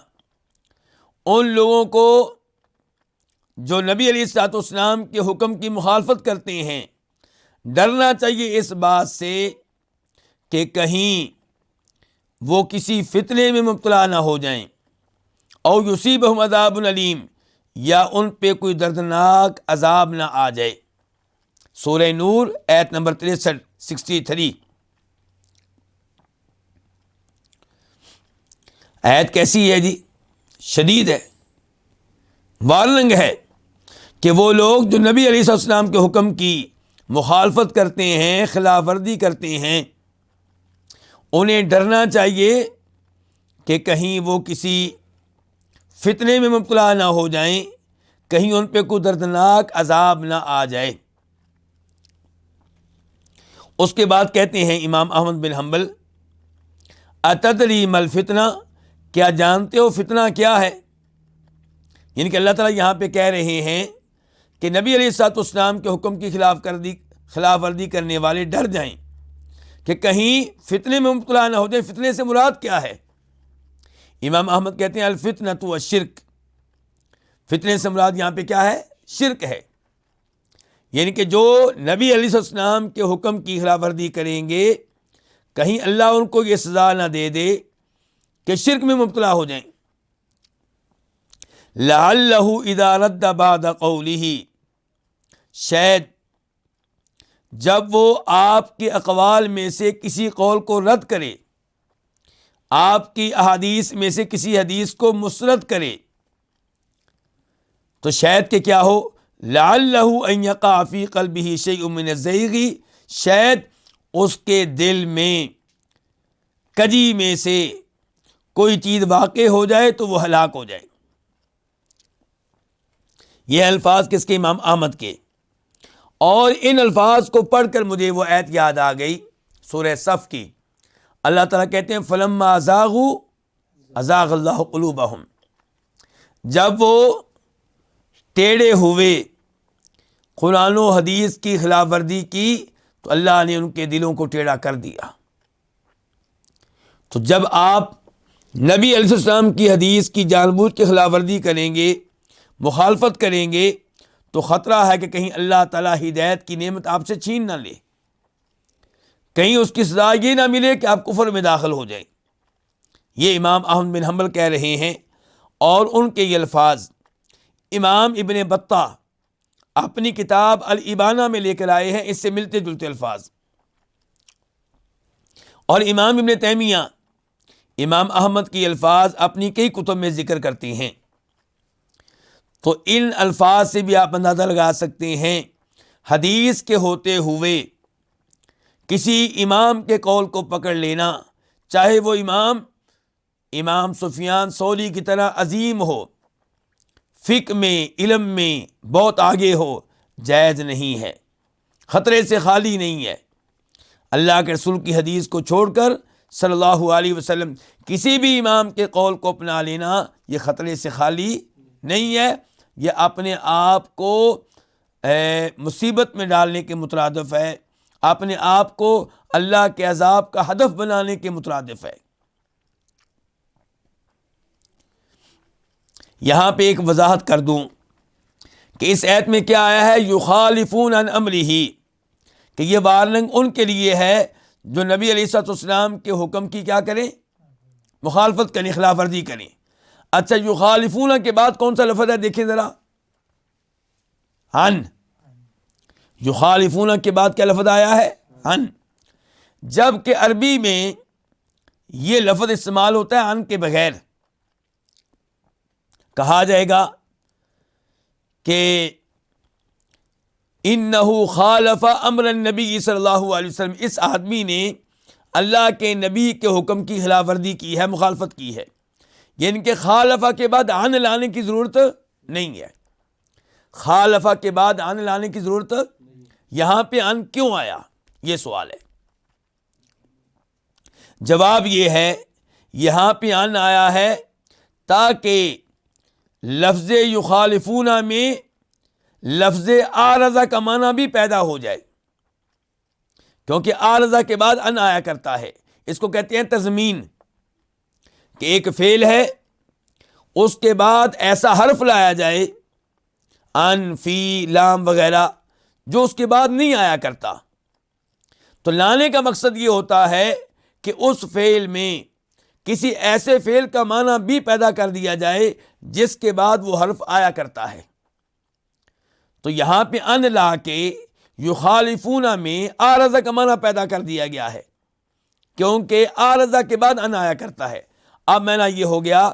ان لوگوں کو جو نبی علیہ الصلوۃ والسلام کے حکم کی مخالفت کرتے ہیں ڈرنا چاہیے اس بات سے کہ کہیں وہ کسی فتنے میں مبتلا نہ ہو جائیں، او یصیبہم عذاب علیم، یا ان پہ کوئی دردناک عذاب نہ آ جائے. سورہ نور آیت نمبر 63. آیت کیسی ہے جی؟ شدید ہے، وارننگ ہے کہ وہ لوگ جو نبی علیہ السلام کے حکم کی مخالفت کرتے ہیں، خلاف ورزی کرتے ہیں، انہیں ڈرنا چاہیے کہ کہیں وہ کسی فتنے میں مبتلا نہ ہو جائیں، کہیں ان پہ کوئی دردناک عذاب نہ آ جائے. اس کے بعد کہتے ہیں امام احمد بن حنبل، اتدری ما الفتنہ، کیا جانتے ہو فتنہ کیا ہے؟ یعنی کہ اللہ تعالیٰ یہاں پہ کہہ رہے ہیں کہ نبی علیہ الصلوۃ والسلام کے حکم کی خلاف ورزی کرنے والے ڈر جائیں کہ کہیں فتنے میں مبتلا نہ ہو جائیں. فتنے سے مراد کیا ہے؟ امام احمد کہتے ہیں الفتنۃ والشرک، فتنے سے مراد یہاں پہ کیا ہے؟ شرک ہے. یعنی کہ جو نبی علیہ السلام کے حکم کی خلاف ورزی کریں گے کہیں اللہ ان کو یہ سزا نہ دے دے کہ شرک میں مبتلا ہو جائیں. لعلہ اذا رد بعد قولہ، شاید جب وہ آپ کے اقوال میں سے کسی قول کو رد کرے، آپ کی احادیث میں سے کسی حدیث کو مسترد کرے، تو شاید کہ کیا ہو، لعلہ ان یقع فی قلبہ شیء من الزیغ، شاید اس کے دل میں کجی میں سے کوئی چیز واقع ہو جائے تو وہ ہلاک ہو جائے. یہ الفاظ کس کے؟ امام احمد کے. اور ان الفاظ کو پڑھ کر مجھے وہ آیت یاد آ گئی سورہ صف کی. اللہ تعالیٰ کہتے ہیں فلما ازاغوا ازاغ اللہ قلوبہم، جب وہ ٹیڑے ہوئے، قرآن و حدیث کی خلاف ورزی کی، تو اللہ نے ان کے دلوں کو ٹیڑھا کر دیا. تو جب آپ نبی علیہ السلام کی حدیث کی جان بوجھ کے خلاف ورزی کریں گے، مخالفت کریں گے، تو خطرہ ہے کہ کہیں اللہ تعالیٰ ہدایت کی نعمت آپ سے چھین نہ لے، کہیں اس کی سزا یہ نہ ملے کہ آپ کفر میں داخل ہو جائیں. یہ امام احمد بن حنبل کہہ رہے ہیں، اور ان کے یہ الفاظ امام ابن بطہ اپنی کتاب الابانہ میں لے کر آئے ہیں، اس سے ملتے جلتے الفاظ. اور امام ابن تیمیہ امام احمد کی الفاظ اپنی کئی کتب میں ذکر کرتے ہیں. تو ان الفاظ سے بھی آپ اندازہ لگا سکتے ہیں حدیث کے ہوتے ہوئے کسی امام کے قول کو پکڑ لینا، چاہے وہ امام سفیان ثوری کی طرح عظیم ہو، فقہ میں علم میں بہت آگے ہو، جائز نہیں ہے، خطرے سے خالی نہیں ہے. اللہ کے رسول کی حدیث کو چھوڑ کر صلی اللہ علیہ وسلم کسی بھی امام کے قول کو اپنا لینا یہ خطرے سے خالی نہیں ہے، یہ اپنے آپ کو مصیبت میں ڈالنے کے مترادف ہے، اپنے آپ کو اللہ کے عذاب کا ہدف بنانے کے مترادف ہے. یہاں پہ ایک وضاحت کر دوں کہ اس آیت میں کیا آیا ہے، یخالفون عن امرہ، کہ یہ وارننگ ان کے لیے ہے جو نبی علیہ الصلوۃ والسلام کے حکم کی کیا کریں؟ مخالفت کریں، خلاف ورزی کریں. اچھا، یخالفون کے بعد کون سا لفظ ہے؟ دیکھیں ذرا، عن. یخالفون کے بعد کیا لفظ آیا ہے؟ عن. جب کہ عربی میں یہ لفظ استعمال ہوتا ہے عن کے بغیر. کہا جائے گا کہ انہ خالف امر النبی صلی اللہ علیہ وسلم، اس آدمی نے اللہ کے نبی کے حکم کی خلاف ورزی کی ہے، مخالفت کی ہے. یعنی کہ خالفہ کے بعد عن لانے کی ضرورت نہیں ہے. خالفہ کے بعد عن لانے کی ضرورت، یہاں پہ عن کیوں آیا، یہ سوال ہے. جواب یہ ہے، یہاں پہ عن آیا ہے تاکہ لفظ یخالفون میں لفظ عارضہ کا معنی بھی پیدا ہو جائے، کیونکہ عارضہ کے بعد ان آیا کرتا ہے. اس کو کہتے ہیں تضمین، کہ ایک فعل ہے اس کے بعد ایسا حرف لایا جائے، ان، فی، لام وغیرہ، جو اس کے بعد نہیں آیا کرتا. تو لانے کا مقصد یہ ہوتا ہے کہ اس فعل میں کسی ایسے فعل کا معنی بھی پیدا کر دیا جائے جس کے بعد وہ حرف آیا کرتا ہے. تو یہاں پہ ان لا کے یخالفون میں عارضہ کا معنی پیدا کر دیا گیا ہے، کیونکہ عارضہ کے بعد ان آیا کرتا ہے. اب معنی یہ ہو گیا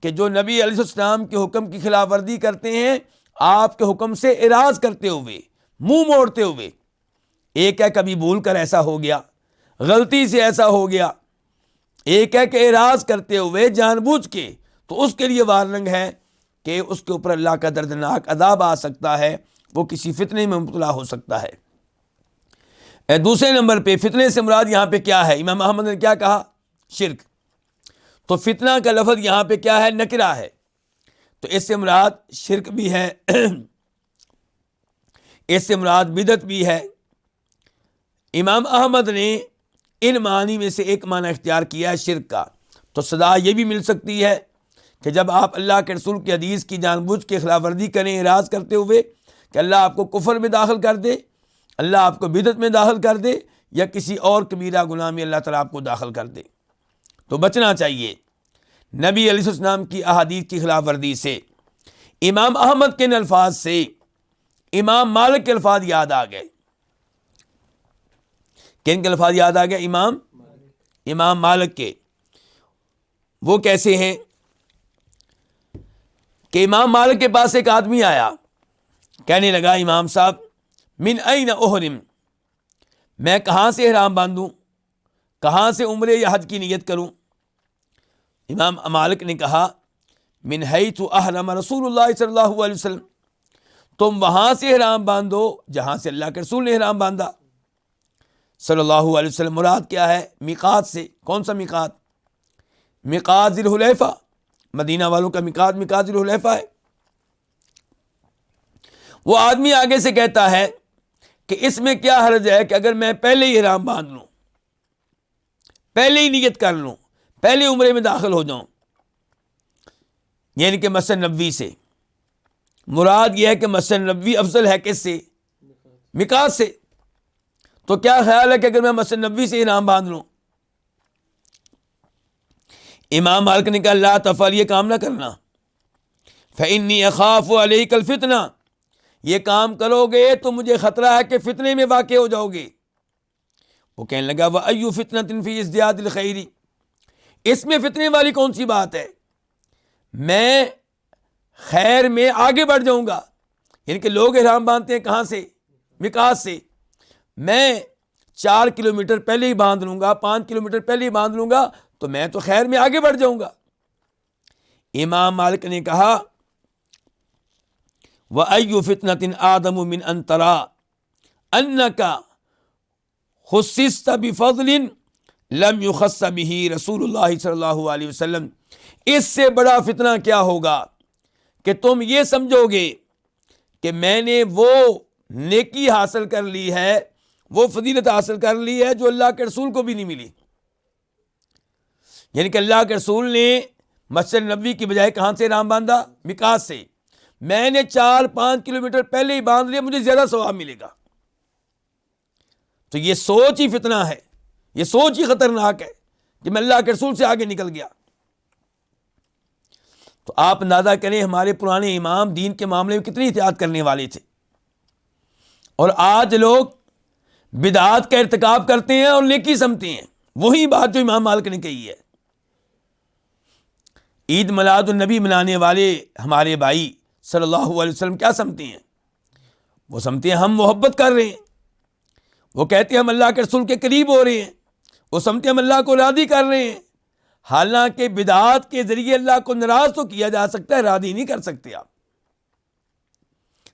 کہ جو نبی علیہ السلام کے حکم کی خلاف ورزی کرتے ہیں، آپ کے حکم سے اعراض کرتے ہوئے، منہ موڑتے ہوئے، ایک ہے کبھی بھول کر ایسا ہو گیا، غلطی سے ایسا ہو گیا، ایک ہے کہ اعراض کرتے ہوئے جان بوجھ کے، تو اس کے لیے وارننگ ہے کہ اس کے اوپر اللہ کا دردناک عذاب آ سکتا ہے، وہ کسی فتنے میں مبتلا ہو سکتا ہے. دوسرے نمبر پہ فتنے سے مراد یہاں پہ کیا ہے؟ امام احمد نے کیا کہا؟ شرک. تو فتنہ کا لفظ یہاں پہ کیا ہے؟ نکرہ ہے. تو اس سے مراد شرک بھی ہے، اس سے مراد بدعت بھی ہے. امام احمد نے ان معنی میں سے ایک معنی اختیار کیا ہے شرک کا. تو سزا یہ بھی مل سکتی ہے کہ جب آپ اللہ کے رسول کی حدیث کی جان بوجھ کے خلاف ورزی کریں، اعراض کرتے ہوئے، کہ اللہ آپ کو کفر میں داخل کر دے، اللہ آپ کو بدعت میں داخل کر دے، یا کسی اور کبیرہ گناہ میں اللہ تعالیٰ آپ کو داخل کر دے. تو بچنا چاہیے نبی علیہ السلام کی احادیث کی خلاف ورزی سے. امام احمد کے ان الفاظ سے امام مالک کے الفاظ یاد آ گئے. کن کے الفاظ یاد آ گئے؟ امام مالک کے. وہ کیسے ہیں کہ امام مالک کے پاس ایک آدمی آیا، کہنے لگا امام صاحب من این احرم، میں کہاں سے احرام باندھوں، کہاں سے عمرے یا حج کی نیت کروں؟ امام مالک نے کہا من حیث احرم رسول اللہ صلی اللہ علیہ وسلم، تم وہاں سے احرام باندھو جہاں سے اللہ کے رسول نے احرام باندھا صلی اللہ علیہ وسلم. مراد کیا ہے؟ میقات سے. کون سا میقات؟ میقات ذی الحلیفہ. مدینہ والوں کا میقات ذی الحلیفہ ہے. وہ آدمی آگے سے کہتا ہے کہ اس میں کیا حرج ہے کہ اگر میں پہلے ہی احرام باندھ لوں، پہلے ہی نیت کر لوں، پہلے عمرے میں داخل ہو جاؤں، یعنی کہ مسجد نبوی سے. مراد یہ ہے کہ مسجد نبوی افضل ہے کس سے؟ میقات سے. تو کیا خیال ہے کہ اگر میں مسجد نبوی سے احرام باندھ لوں؟ امام مالک نے کہا لا تفعل، یہ کام نہ کرنا، فإنی اخاف علیک الفتنہ، یہ کام کرو گے تو مجھے خطرہ ہے کہ فتنے میں واقع ہو جاؤ گے. وہ کہنے لگا وَأَيُّ فِتْنَةٍ فِي ازْدِيَادِ الْخَيْرِ، اس میں فتنے والی کون سی بات ہے؟ میں خیر میں آگے بڑھ جاؤں گا. یعنی کہ لوگ احرام باندھتے ہیں کہاں سے؟ میقات سے. میں 4 کلومیٹر پہلے ہی باندھ لوں گا، 5 کلومیٹر پہلے ہی باندھ لوں گا، تو میں تو خیر میں آگے بڑھ جاؤں گا. امام مالک نے کہا وَأَيُّ فِتْنَةٍ آدَمُ مِنْ أَن تَرَىٰ أَنَّكَ خُصِّصْتَ بِفَضْلٍ لَمْ يُخَصَّ بِهِ رسول اللہ صلی اللہ علیہ وسلم. اس سے بڑا فتنہ کیا ہوگا کہ تم یہ سمجھو گے کہ میں نے وہ نیکی حاصل کر لی ہے، وہ فضیلت حاصل کر لی ہے جو اللہ کے رسول کو بھی نہیں ملی. یعنی کہ اللہ کے رسول نے مسجد نبوی کی بجائے کہاں سے احرام باندھا؟ میقات سے. میں نے 4-5 کلومیٹر پہلے ہی باندھ لیا، مجھے زیادہ ثواب ملے گا. تو یہ سوچ ہی فتنہ ہے، یہ سوچ ہی خطرناک ہے کہ میں اللہ کے رسول سے آگے نکل گیا. تو آپ اندازہ کریں ہمارے پرانے امام دین کے معاملے میں کتنی احتیاط کرنے والے تھے، اور آج لوگ بدعات کا ارتکاب کرتے ہیں اور نیکی سمجھتے ہیں. وہی بات جو امام مالک نے کہی ہے. عید میلاد النبی منانے والے ہمارے بھائی صلی اللہ علیہ وسلم کیا سمجھتے ہیں؟ وہ سمجھتے ہیں ہم محبت کر رہے ہیں، وہ کہتے ہیں ہم اللہ کے رسول کے قریب ہو رہے ہیں، وہ سمجھتے ہیں ہم اللہ کو راضی کر رہے ہیں. حالانکہ بدعات کے ذریعے اللہ کو ناراض تو کیا جا سکتا ہے، راضی نہیں کر سکتے. آپ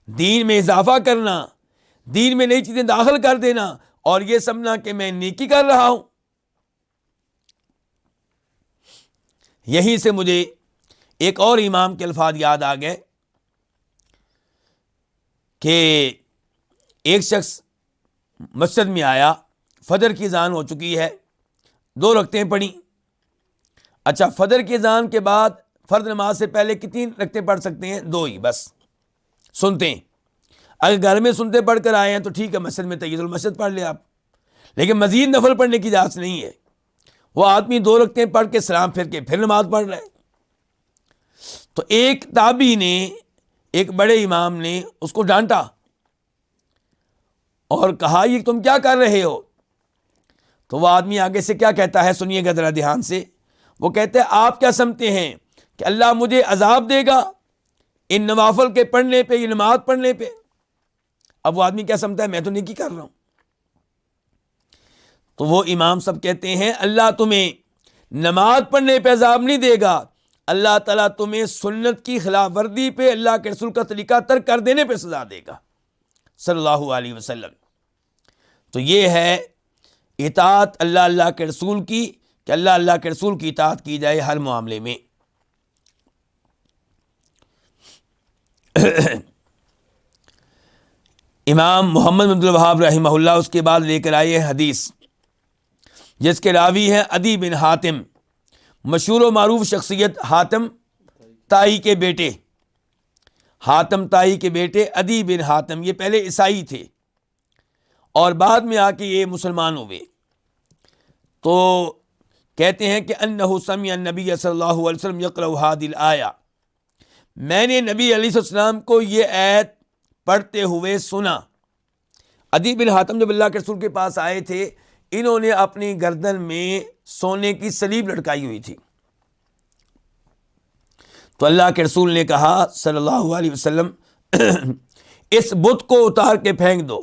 دین میں اضافہ کرنا، دین میں نئی چیزیں داخل کر دینا اور یہ سمجھنا کہ میں نیکی کر رہا ہوں. یہیں سے مجھے ایک اور امام کے الفاظ یاد آ گئے کہ ایک شخص مسجد میں آیا، فجر کی اذان ہو چکی ہے، 2 رکعتیں پڑھی. اچھا، فجر کی اذان کے بعد فرض نماز سے پہلے کتنی رکعتیں پڑھ سکتے ہیں؟ 2 ہی بس. سنتے ہیں، اگر گھر میں سنتے پڑھ کر آئے ہیں تو ٹھیک ہے، مسجد میں تحیۃ المسجد پڑھ لیں آپ، لیکن مزید نفل پڑھنے کی اجازت نہیں ہے. وہ آدمی 2 رکعتیں پڑھ کے سلام پھر کے پھر نماز پڑھ رہا ہے. تو ایک تابعی نے، ایک بڑے امام نے اس کو ڈانٹا اور کہا یہ تم کیا کر رہے ہو؟ تو وہ آدمی آگے سے کیا کہتا ہے، سنیے گا ذرا دھیان سے. وہ کہتے ہیں آپ کیا سمجھتے ہیں کہ اللہ مجھے عذاب دے گا ان نوافل کے پڑھنے پہ، یہ نماز پڑھنے پہ؟ اب وہ آدمی کیا سمجھتا ہے، میں تو نیکی کر رہا ہوں. تو وہ امام سب کہتے ہیں اللہ تمہیں نماز پڑھنے پہ عذاب نہیں دے گا، اللہ تعالیٰ تمہیں سنت کی خلاف ورزی پہ، اللہ کے رسول کا طریقہ ترک کر دینے پہ سزا دے گا صلی اللہ علیہ وسلم. تو یہ ہے اطاعت اللہ کے رسول کی، کہ اللہ کے رسول کی اطاعت کی جائے ہر معاملے میں. امام محمد بن عبد الوہاب رحمہ اللہ اس کے بعد لے کر آئے حدیث جس کے راوی ہیں عدی بن حاتم، مشہور و معروف شخصیت، حاتم طائی کے بیٹے، حاتم طائی کے بیٹے عدی بن حاتم. یہ پہلے عیسائی تھے اور بعد میں آ کے یہ مسلمان ہوئے. تو کہتے ہیں کہ انہ سمع النبی صلی اللہ علیہ وسلم یقرأ هذه الآیہ، میں نے نبی علیہ السلام کو یہ آیت پڑھتے ہوئے سنا. عدی بن حاتم جب اللہ کے رسول کے پاس آئے تھے، انہوں نے اپنی گردن میں سونے کی سلیب لٹکائی ہوئی تھی. تو اللہ کے رسول نے کہا صلی اللہ علیہ وسلم اس بت کو اتار کے پھینک دو.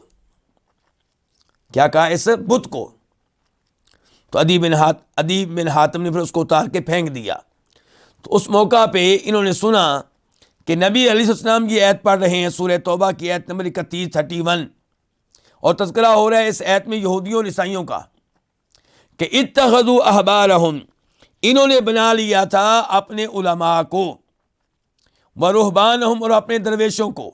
کیا کہا؟ اس بت کو. تو عدی بن حاتم نے پھر اس کو اتار کے پھینک دیا. تو اس موقع پہ انہوں نے سنا کہ نبی علیہ السلام یہ آیت پڑھ رہے ہیں، سورہ توبہ کی آیت نمبر 31 اور تذکرہ ہو رہا ہے اس آیت میں یہودیوں اور عیسائیوں کا کہ اتخذوا احبارہم، انہوں نے بنا لیا تھا اپنے علماء کو، ورہبانہم، اور اپنے درویشوں کو.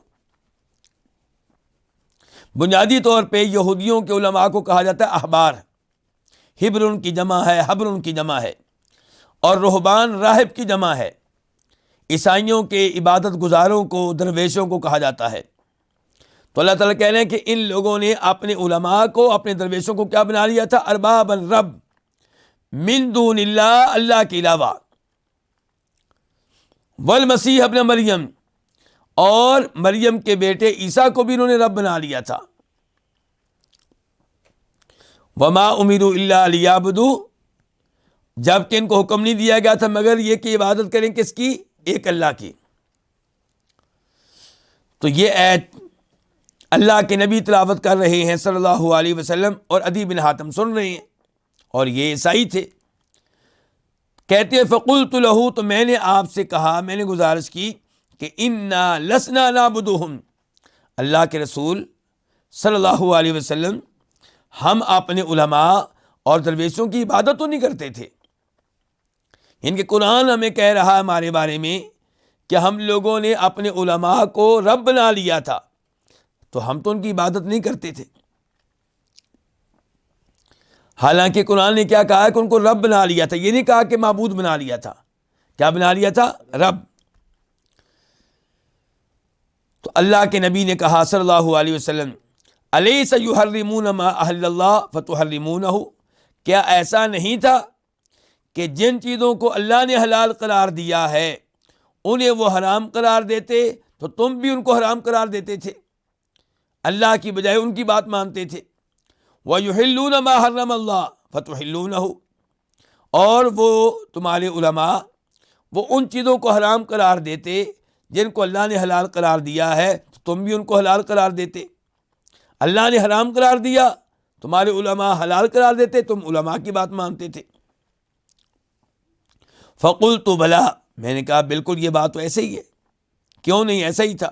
بنیادی طور پہ یہودیوں کے علماء کو کہا جاتا ہے احبار، حبر ان کی جمع ہے، حبر ان کی جمع ہے، اور رہبان راہب کی جمع ہے. عیسائیوں کے عبادت گزاروں کو، درویشوں کو کہا جاتا ہے. تو اللہ تعالیٰ کہہ رہے ہیں کہ ان لوگوں نے اپنے علماء کو، اپنے درویشوں کو کیا بنا لیا تھا؟ ارباب الرب من دون اللہ، اللہ کے علاوہ. والمسیح ابن مریم، اور مریم کے بیٹے عیسیٰ کو بھی انہوں نے رب بنا لیا تھا. وما امروا الا لیعبدوا، جبکہ ان کو حکم نہیں دیا گیا تھا مگر یہ کہ عبادت کریں کس کی؟ ایک اللہ کی. تو یہ آیت اللہ کے نبی تلاوت کر رہے ہیں صلی اللہ علیہ وسلم، اور عدی بن حاتم سن رہے ہیں، اور یہ عیسائی تھے. کہتے ہیں فقلت لہ، تو میں نے آپ سے کہا، میں نے گزارش کی کہ انا لسنا نعبدہم، اللہ کے رسول صلی اللہ علیہ وسلم ہم اپنے علماء اور درویشوں کی عبادت تو نہیں کرتے تھے. ان کے قرآن ہمیں کہہ رہا ہے ہمارے بارے میں کہ ہم لوگوں نے اپنے علماء کو رب بنا لیا تھا، تو ہم تو ان کی عبادت نہیں کرتے تھے. حالانکہ قرآن نے کیا کہا کہ ان کو رب بنا لیا تھا، یہ نہیں کہا کہ معبود بنا لیا تھا. کیا بنا لیا تھا؟ رب. تو اللہ کے نبی نے کہا صلی اللہ علیہ وسلم الیس یحرمون ما احل اللہ فتحرمونہ، کیا ایسا نہیں تھا کہ جن چیزوں کو اللہ نے حلال قرار دیا ہے انہیں وہ حرام قرار دیتے تو تم بھی ان کو حرام قرار دیتے تھے، اللہ کی بجائے ان کی بات مانتے تھے. وَيُحِلُّونَ مَا حَرَّمَ اللَّهُ فَتُحِلُّونَهُ، اور وہ تمہارے علماء وہ ان چیزوں کو حرام قرار دیتے جن کو اللہ نے حلال قرار دیا ہے تو تم بھی ان کو حلال قرار دیتے. اللہ نے حرام قرار دیا، تمہارے علماء حلال قرار دیتے، تم علماء کی بات مانتے تھے. فقلت بلا، میں نے کہا بالکل یہ بات تو ایسے ہی ہے، کیوں نہیں ایسا ہی تھا.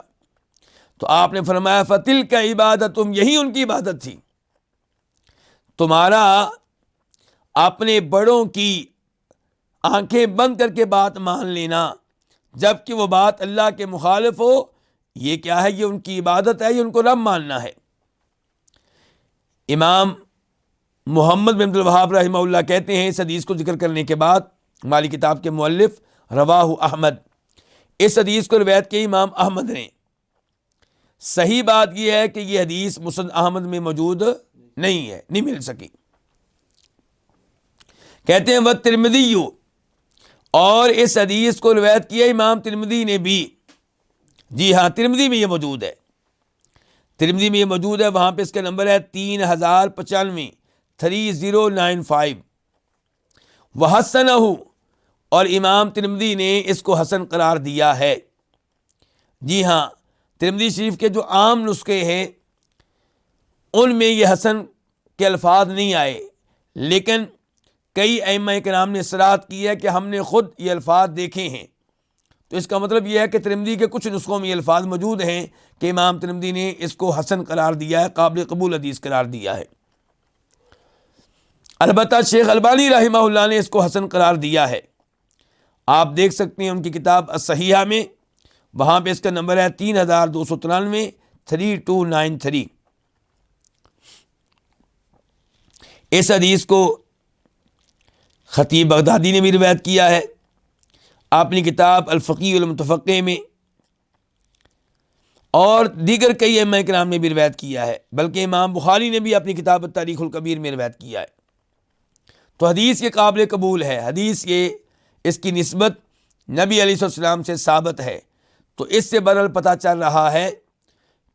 تو آپ نے فرمایا فتلک عبادتہم، یہی ان کی عبادت تھی. تمہارا اپنے بڑوں کی آنکھیں بند کر کے بات مان لینا، جبکہ وہ بات اللہ کے مخالف ہو، یہ کیا ہے؟ یہ ان کی عبادت ہے، یہ ان کو رب ماننا ہے۔ امام محمد بن عبد الوہاب رحمہ اللہ کہتے ہیں اس حدیث کو ذکر کرنے کے بعد، ہماری کتاب کے مؤلف، رواہ احمد، اس حدیث کو روایت کی امام احمد نے۔ صحیح بات یہ ہے کہ یہ حدیث مسند احمد میں موجود نہیں ہے، نہیں مل سکی۔ کہتے ہیں وہ ترمذی، اور اس حدیث کو روایت کیا امام ترمذی نے بھی۔ جی ہاں، ترمذی میں یہ موجود ہے، ترمذی میں یہ موجود ہے، وہاں پہ اس کا نمبر ہے 3095، 3095۔ وحسنہ، اور امام ترمذی نے اس کو حسن قرار دیا ہے۔ جی ہاں، ترمذی شریف کے جو عام نسخے ہیں ان میں یہ حسن کے الفاظ نہیں آئے، لیکن کئی ائمہ کرام نے اصرار کی ہے کہ ہم نے خود یہ الفاظ دیکھے ہیں، تو اس کا مطلب یہ ہے کہ ترمذی کے کچھ نسخوں میں یہ الفاظ موجود ہیں کہ امام ترمذی نے اس کو حسن قرار دیا ہے، قابل قبول حدیث قرار دیا ہے۔ البتہ شیخ البانی رحمہ اللہ نے اس کو حسن قرار دیا ہے، آپ دیکھ سکتے ہیں ان کی کتاب الصحیحہ میں، وہاں پہ اس کا نمبر ہے 3293، 3293۔ اس حدیث کو خطیب بغدادی نے بھی روایت کیا ہے اپنی کتاب الفقیہ والمتفقہ میں، اور دیگر کئی ائمہ کرام نے بھی روایت کیا ہے، بلکہ امام بخاری نے بھی اپنی کتاب التاریخ الکبیر میں روایت کیا ہے۔ تو حدیث یہ قابل قبول ہے، حدیث یہ اس کی نسبت نبی علیہ السلام سے ثابت ہے، تو اس سے برحال پتہ چل رہا ہے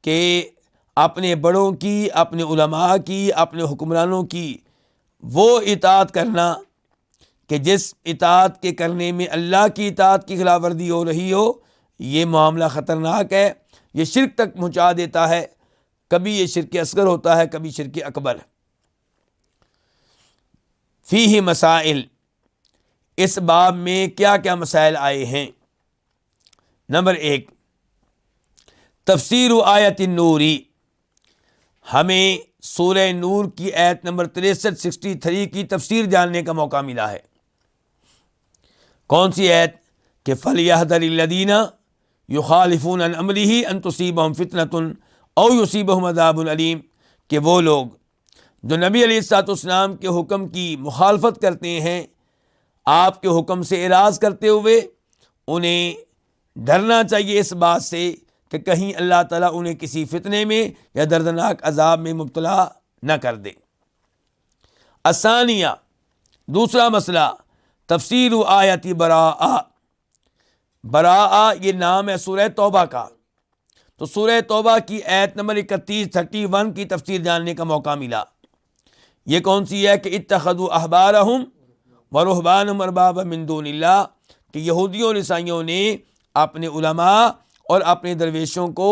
کہ اپنے بڑوں کی، اپنے علماء کی، اپنے حکمرانوں کی وہ اطاعت کرنا کہ جس اطاعت کے کرنے میں اللہ کی اطاعت کی خلاف ورزی ہو رہی ہو، یہ معاملہ خطرناک ہے، یہ شرک تک پہنچا دیتا ہے، کبھی یہ شرک اصغر ہوتا ہے، کبھی شرک اکبر۔ فیہ مسائل، اس باب میں کیا کیا مسائل آئے ہیں؟ نمبر 1، تفسیر آیت النوری، ہمیں سورہ نور کی آیت نمبر 63 کی تفسیر جاننے کا موقع ملا ہے۔ کون سی آیت؟ کہ فَلْيَحْذَرِ الَّذِينَ يُخَالِفُونَ عَنْ أَمْرِهِ أَن تُصِيبَهُمْ فِتْنَةٌ أَوْ يُصِيبَهُمْ عَذَابٌ أَلِيمٌ، کہ وہ لوگ جو نبی علیہ السلام کے حکم کی مخالفت کرتے ہیں، آپ کے حکم سے اعراض کرتے ہوئے، انہیں ڈرنا چاہیے اس بات سے کہ کہیں اللہ تعالیٰ انہیں کسی فتنے میں یا دردناک عذاب میں مبتلا نہ کر دے۔ الثانیہ، دوسرا مسئلہ، تفسیر آیت براءہ، براءہ یہ نام ہے سورہ توبہ کا، تو سورہ توبہ کی آیت نمبر 31 کی تفسیر جاننے کا موقع ملا۔ یہ کون سی ہے؟ کہ اتخذوا احبارہم ورہبانہم اربابا من دون اللہ، کہ یہودیوں اور عیسائیوں نے اپنے علماء اور اپنے درویشوں کو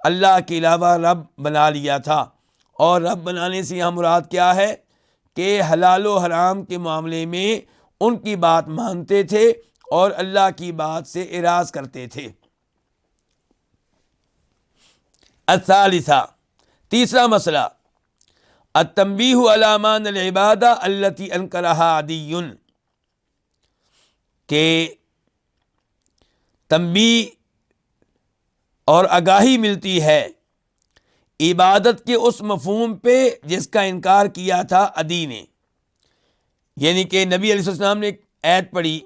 اللہ کے علاوہ رب بنا لیا تھا، اور رب بنانے سے یہاں مراد کیا ہے؟ کہ حلال و حرام کے معاملے میں ان کی بات مانتے تھے اور اللہ کی بات سے اعراض کرتے تھے۔ الثالثہ، تیسرا مسئلہ، التنبیہ علی معنی العبادہ التی انکرہا عدی، کہ تنبیہ اور آگاہی ملتی ہے عبادت کے اس مفہوم پہ جس کا انکار کیا تھا عدی نے، یعنی کہ نبی علیہ السلام نے ایک آیت پڑھی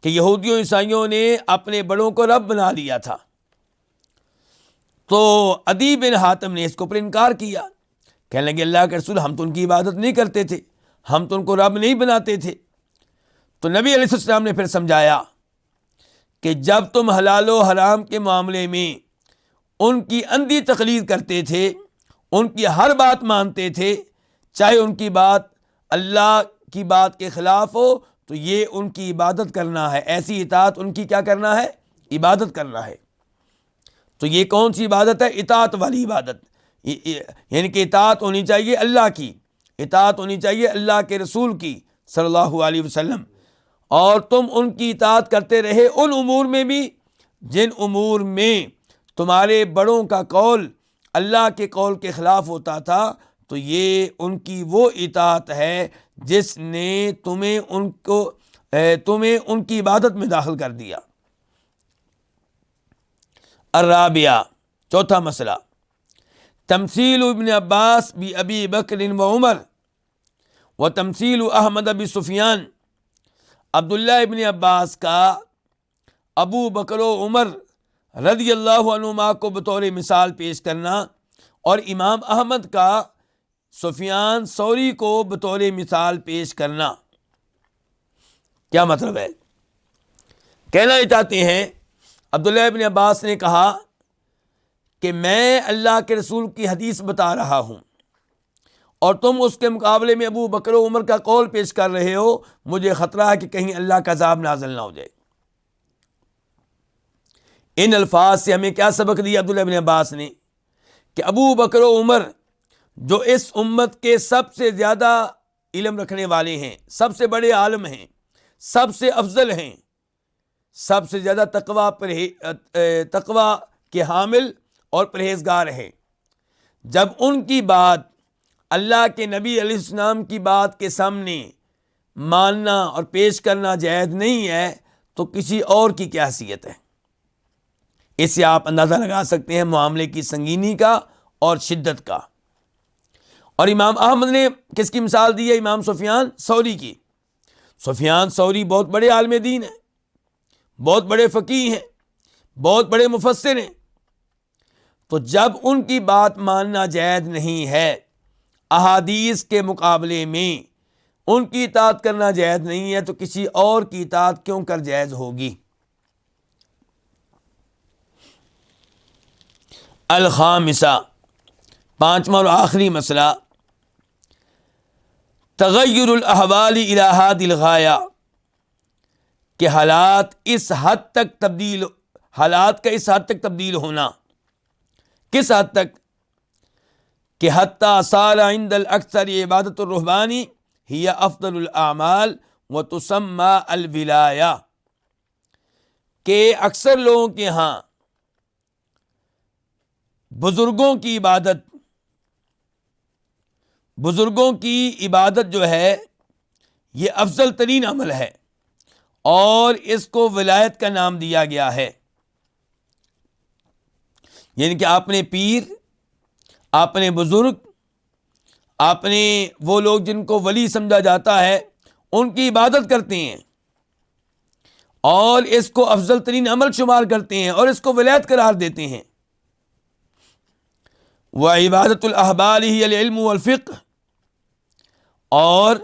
کہ یہودیوں عیسائیوں نے اپنے بڑوں کو رب بنا لیا تھا، تو عدی بن حاتم نے اس کو پر انکار کیا، کہنے لگے اللہ کے رسول ہم تو ان کی عبادت نہیں کرتے تھے، ہم تو ان کو رب نہیں بناتے تھے۔ تو نبی علیہ السلام نے پھر سمجھایا کہ جب تم حلال و حرام کے معاملے میں ان کی اندھی تقلید کرتے تھے، ان کی ہر بات مانتے تھے، چاہے ان کی بات اللہ کی بات کے خلاف ہو، تو یہ ان کی عبادت کرنا ہے، ایسی اطاعت ان کی کیا کرنا ہے؟ عبادت کرنا ہے۔ تو یہ کون سی عبادت ہے؟ اطاعت والی عبادت، یعنی کہ اطاعت ہونی چاہیے اللہ کی، اطاعت ہونی چاہیے اللہ کے رسول کی صلی اللہ علیہ وسلم، اور تم ان کی اطاعت کرتے رہے ان امور میں بھی جن امور میں تمہارے بڑوں کا قول اللہ کے قول کے خلاف ہوتا تھا، تو یہ ان کی وہ اطاعت ہے جس نے تمہیں ان کی عبادت میں داخل کر دیا۔ الرابعہ، چوتھا مسئلہ، تمثیل ابن عباس بأبی بکر و عمر و تمثیل احمد بسفیان۔ عبداللہ ابن عباس کا ابو بکر و عمر رضی اللہ عنہما کو بطور مثال پیش کرنا اور امام احمد کا سفیان ثوری کو بطور مثال پیش کرنا، کیا مطلب ہے؟ کہنا یہ چاہتے ہیں، عبداللہ ابن عباس نے کہا کہ میں اللہ کے رسول کی حدیث بتا رہا ہوں اور تم اس کے مقابلے میں ابو بکر و عمر کا قول پیش کر رہے ہو، مجھے خطرہ ہے کہ کہیں اللہ کا عذاب نازل نہ ہو جائے۔ ان الفاظ سے ہمیں کیا سبق دیا عبداللہ ابن عباس نے؟ کہ ابو بکر و عمر جو اس امت کے سب سے زیادہ علم رکھنے والے ہیں، سب سے بڑے عالم ہیں، سب سے افضل ہیں، سب سے زیادہ تقوی کے حامل اور پرہیزگار ہیں، جب ان کی بات اللہ کے نبی علیہ السلام کی بات کے سامنے ماننا اور پیش کرنا جائز نہیں ہے تو کسی اور کی کیا حیثیت ہے؟ اس سے آپ اندازہ لگا سکتے ہیں معاملے کی سنگینی کا اور شدت کا۔ اور امام احمد نے کس کی مثال دی ہے؟ امام سفیان ثوری کی۔ سفیان ثوری بہت بڑے عالم دین ہیں، بہت بڑے فقیہ ہیں، بہت بڑے مفسر ہیں، تو جب ان کی بات ماننا جائز نہیں ہے، احادیث کے مقابلے میں ان کی اطاعت کرنا جائز نہیں ہے، تو کسی اور کی اطاعت کیوں کر جائز ہوگی؟ الخامسہ، پانچواں اور آخری مسئلہ، تغیر الاحوال الی ہذی الغایہ، کہ حالات کا اس حد تک تبدیل ہونا، کس حد تک؟ کہ حتی صار عند الاکثر عبادت الرہبانی ہی افضل الاعمال وتسمى الولایہ، کہ اکثر لوگوں کے ہاں بزرگوں کی عبادت جو ہے یہ افضل ترین عمل ہے اور اس کو ولایت کا نام دیا گیا ہے۔ یعنی کہ اپنے پیر، اپنے بزرگ، اپنے وہ لوگ جن کو ولی سمجھا جاتا ہے، ان کی عبادت کرتے ہیں اور اس کو افضل ترین عمل شمار کرتے ہیں اور اس کو ولایت قرار دیتے ہیں۔ وعبادت الاحبال ہی العلم والفقہ، اور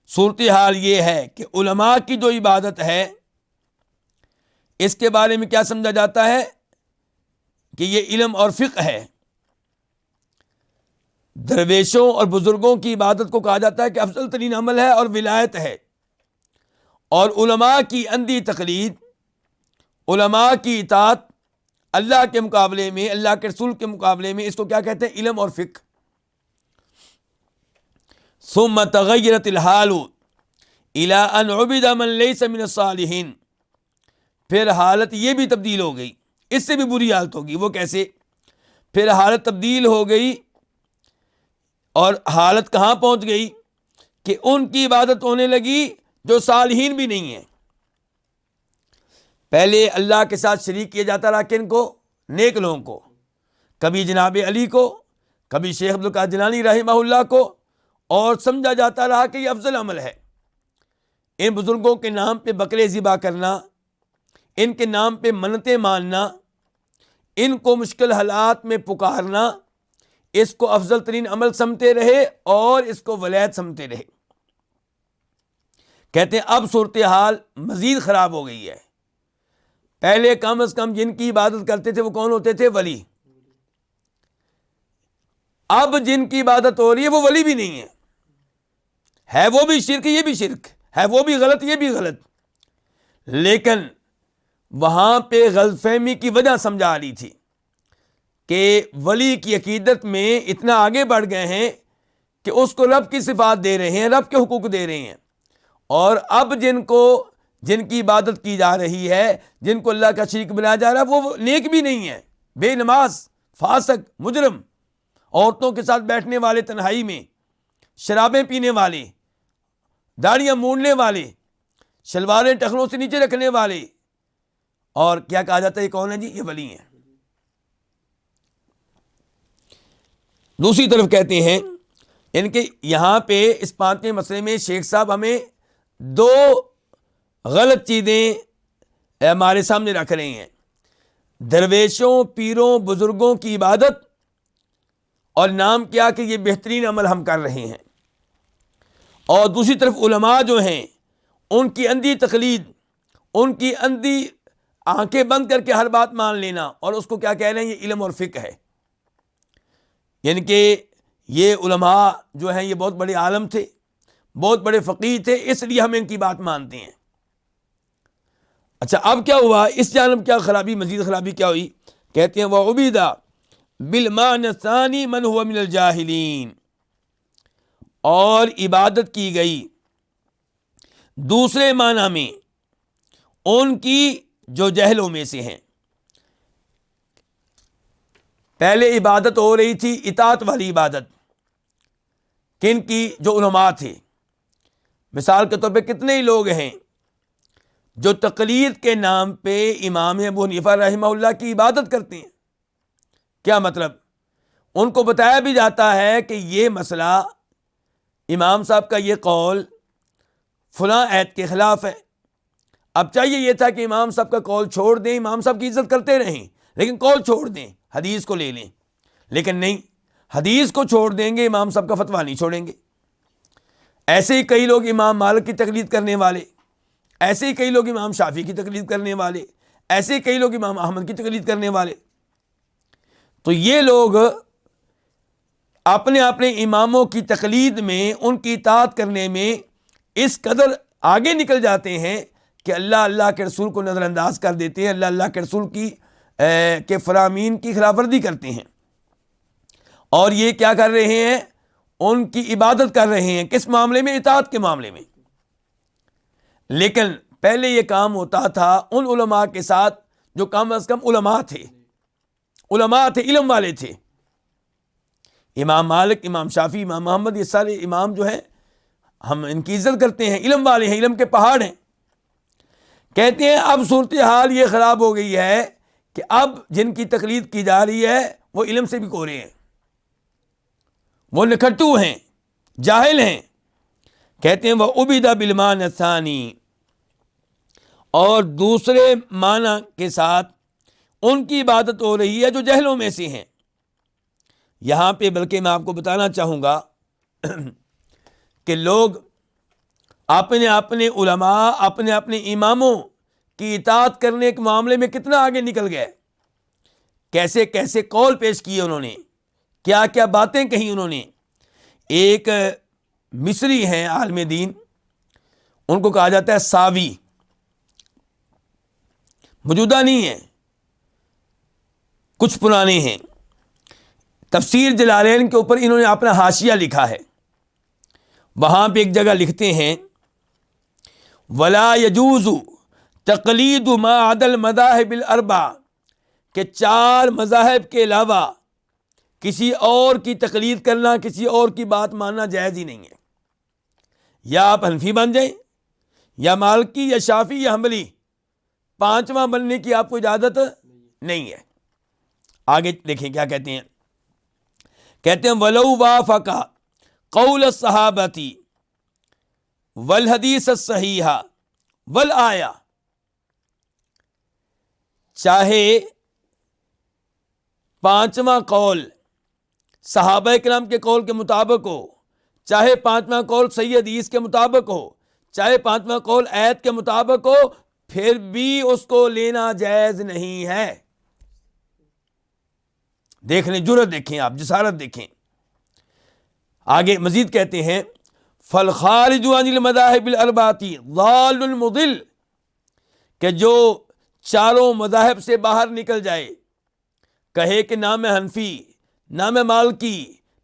صورتحال یہ ہے کہ علماء کی جو عبادت ہے اس کے بارے میں کیا سمجھا جاتا ہے کہ یہ علم اور فقہ ہے۔ درویشوں اور بزرگوں کی عبادت کو کہا جاتا ہے کہ افضل ترین عمل ہے اور ولایت ہے، اور علماء کی اندھی تقلید، علماء کی اطاعت اللہ کے مقابلے میں، اللہ کے رسول کے مقابلے میں، اس کو کیا کہتے ہیں؟ علم اور فقہ۔ ثم تغیرت الحال الی ان عبد من لیس من الصالحین، پھر حالت یہ بھی تبدیل ہو گئی، اس سے بھی بری حالت ہوگی۔ وہ کیسے؟ پھر حالت تبدیل ہو گئی اور حالت کہاں پہنچ گئی کہ ان کی عبادت ہونے لگی جو صالحین بھی نہیں ہیں۔ پہلے اللہ کے ساتھ شریک کیا جاتا رہا، کن کو؟ نیک لوگوں کو، کبھی جناب علی کو، کبھی شیخ عبدالقادر جیلانی رحمہ اللہ کو، اور سمجھا جاتا رہا کہ یہ افضل عمل ہے۔ ان بزرگوں کے نام پہ بکرے ذبح کرنا، ان کے نام پہ منتیں ماننا، ان کو مشکل حالات میں پکارنا، اس کو افضل ترین عمل سمجھتے رہے اور اس کو ولایت سمجھتے رہے۔ کہتے ہیں اب صورتحال مزید خراب ہو گئی ہے۔ پہلے کم از کم جن کی عبادت کرتے تھے وہ کون ہوتے تھے؟ ولی۔ اب جن کی عبادت ہو رہی ہے وہ ولی بھی نہیں ہے وہ بھی شرک، یہ بھی شرک ہے، وہ بھی غلط، یہ بھی غلط۔ لیکن وہاں پہ غلط فہمی کی وجہ سمجھا رہی تھی کہ ولی کی عقیدت میں اتنا آگے بڑھ گئے ہیں کہ اس کو رب کی صفات دے رہے ہیں، رب کے حقوق دے رہے ہیں، اور اب جن کی عبادت کی جا رہی ہے، جن کو اللہ کا شریک بنایا جا رہا ہے، وہ نیک بھی نہیں ہے، بے نماز، فاسق، مجرم، عورتوں کے ساتھ بیٹھنے والے تنہائی میں، شرابیں پینے والے، داڑیاں مونڈنے والے، شلواریں ٹخنوں سے نیچے رکھنے والے، اور کیا کہا جاتا ہے یہ کون ہے جی؟ یہ ولی ہیں۔ دوسری طرف کہتے ہیں ان کے یہاں پہ اس 5ویں مسئلے میں شیخ صاحب ہمیں 2 غلط چیزیں ہمارے سامنے رکھ رہے ہیں، درویشوں پیروں بزرگوں کی عبادت، اور نام کیا کہ یہ بہترین عمل ہم کر رہے ہیں، اور دوسری طرف علماء جو ہیں ان کی اندھی تقلید، ان کی اندھی آنکھیں بند کر کے ہر بات مان لینا، اور اس کو کیا کہہ رہے ہیں؟ یہ علم اور فقہ ہے۔ یعنی کہ یہ علماء جو ہیں یہ بہت بڑے عالم تھے، بہت بڑے فقیہ تھے، اس لیے ہم ان کی بات مانتے ہیں۔ اچھا اب کیا ہوا؟ اس جانب کیا خرابی، مزید خرابی کیا ہوئی؟ کہتے ہیں وَعُبِدَ بِالْمَعْنَ الثَّانِي مَنْ هُوَ مِنَ الْجَاهِلِينَ، اور عبادت کی گئی دوسرے معنی میں ان کی جو جہلوں میں سے ہیں۔ پہلے عبادت ہو رہی تھی اطاعت والی عبادت، کن کی؟ جو علماء تھے۔ مثال کے طور پہ کتنے ہی لوگ ہیں جو تقلید کے نام پہ امام ابو حنیفہ رحمہ اللہ کی عبادت کرتے ہیں۔ کیا مطلب؟ ان کو بتایا بھی جاتا ہے کہ یہ مسئلہ امام صاحب کا یہ قول فلاں آیت کے خلاف ہے۔ اب چاہیے یہ تھا کہ امام صاحب کا قول چھوڑ دیں، امام صاحب کی عزت کرتے رہیں، لیکن قول چھوڑ دیں، حدیث کو لے لیں، لیکن نہیں، حدیث کو چھوڑ دیں گے، امام صاحب کا فتویٰ نہیں چھوڑیں گے۔ ایسے ہی کئی لوگ امام مالک کی تقلید کرنے والے، ایسے ہی کئی لوگ امام شافعی کی تقلید کرنے والے، ایسے ہی کئی لوگ امام احمد کی تقلید کرنے والے۔ تو یہ لوگ اپنے اپنے اماموں کی تقلید میں، ان کی اطاعت کرنے میں اس قدر آگے نکل جاتے ہیں کہ اللہ کے رسول کو نظر انداز کر دیتے ہیں، اللہ کے رسول کی کے فرامین کی خلاف ورزی کرتے ہیں، اور یہ کیا کر رہے ہیں؟ ان کی عبادت کر رہے ہیں۔ کس معاملے میں؟ اطاعت کے معاملے میں۔ لیکن پہلے یہ کام ہوتا تھا ان علماء کے ساتھ جو کم از کم علماء تھے، علم والے تھے۔ امام مالک، امام شافعی، امام محمد، یہ سارے امام جو ہیں ہم ان کی عزت کرتے ہیں، علم والے ہیں، علم کے پہاڑ ہیں۔ کہتے ہیں اب صورتحال یہ خراب ہو گئی ہے کہ اب جن کی تقلید کی جا رہی ہے وہ علم سے بھی کورے ہیں، وہ نکھٹو ہیں، جاہل ہیں۔ کہتے ہیں وَعُبِدَ بِالْمَعْنَ الثَّانِي، اور دوسرے معنی کے ساتھ ان کی عبادت ہو رہی ہے جو جہلوں میں سے ہیں۔ یہاں پہ بلکہ میں آپ کو بتانا چاہوں گا کہ لوگ اپنے اپنے علماء، اپنے اپنے اماموں کی اطاعت کرنے کے معاملے میں کتنا آگے نکل گئے، کیسے کیسے قول پیش کیے انہوں نے، کیا کیا باتیں کہیں انہوں نے۔ ایک مصری ہیں عالم دین، ان کو کہا جاتا ہے ساوی، موجودہ نہیں ہیں، کچھ پرانے ہیں۔ تفسیر جلالین کے اوپر انہوں نے اپنا حاشیہ لکھا ہے، وہاں پہ ایک جگہ لکھتے ہیں وَلَا يَجُوزُ تَقْلِيدُ مَا عَدَى الْمَذَاهِبِ الْأَرْبَعَ، کہ 4 مذاہب کے علاوہ کسی اور کی تقلید کرنا، کسی اور کی بات ماننا جائز ہی نہیں ہے۔ یا آپ حنفی بن جائیں، یا مالکی، یا شافعی، یا حنبلی، 5واں بننے کی آپ کو اجازت نہیں ہے۔ آگے دیکھیں کیا کہتے ہیں۔ کہتے ہیں وَلَوْ وَافَقَ قَوْلَ الصَّحَابَةِ وَالْحَدِيثَ الصَّحِيحَ وَالْآيَةَ، چاہے 5واں قول صحابہ کرام کے قول کے مطابق ہو، چاہے 5واں قول صحیح حدیث کے مطابق ہو، چاہے 5واں قول آیت کے مطابق ہو، پھر بھی اس کو لینا جائز نہیں ہے۔ دیکھ لیں، جرأت دیکھیں، آپ جسارت دیکھیں۔ آگے مزید کہتے ہیں فَالْخَارِجُ عَنِ الْمَذَاهِبِ الْأَرْبَعَةِ ضَالٌ مُضِلٌ، کہ جو 4 مذاہب سے باہر نکل جائے، کہے کہ نہ میں حنفی، نہ میں مالکی،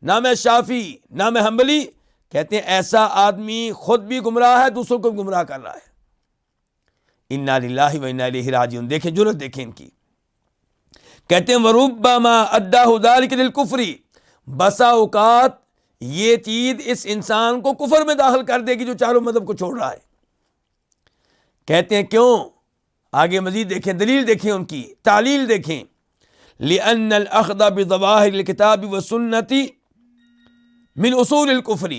نہ میں شافی، نہ میں حنبلی، کہتے ہیں ایسا آدمی خود بھی گمراہ ہے، دوسروں کو بھی گمراہ کر رہا ہے۔ اِنَّا لِلَّهِ وَإِنَّا إِلَيْهِ رَاجِعُونَ۔ دیکھیں جرأت دیکھیں ان کی۔ کہتے ہیں وَرُبَّمَا أَدَّاهُ ذَلِكَ لِلْكُفْرِ، بسا اوقات یہ چیز اس انسان کو کفر میں داخل کر دے گی جو 4 مذہب کو چھوڑ رہا ہے۔ کہتے ہیں کیوں؟ آگے مزید دیکھیں، دلیل دیکھیں، ان کی تعلیل دیکھیں. لِأَنَّ الْأَخْذَ بِظَوَاهِرِ الْكِتَابِ وَالسُّنَّةِ مِنْ اصول الکفر،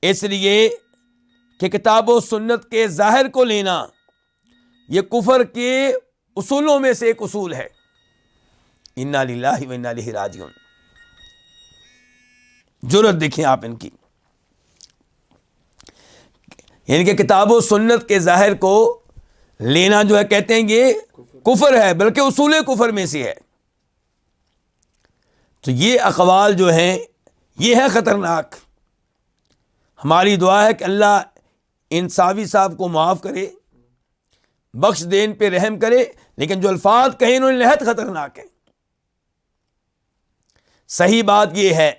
اس لیے کہ کتاب و سنت کے ظاہر کو لینا یہ کفر کے اصولوں میں سے ایک اصول ہے. انا للہ و انا الیہ راجعون. جرأت دیکھیں آپ ان کی، یعنی کہ کتاب و سنت کے ظاہر کو لینا جو ہے کہتے ہیں یہ کفر ہے، بلکہ اصول کفر میں سے ہے. تو یہ اقوال جو ہیں یہ ہے خطرناک. ہماری دعا ہے کہ اللہ انصافی صاحب کو معاف کرے، بخش دے، ان پہ رحم کرے، لیکن جو الفاظ کہیں انہوں نے نہایت خطرناک ہیں. صحیح بات یہ ہے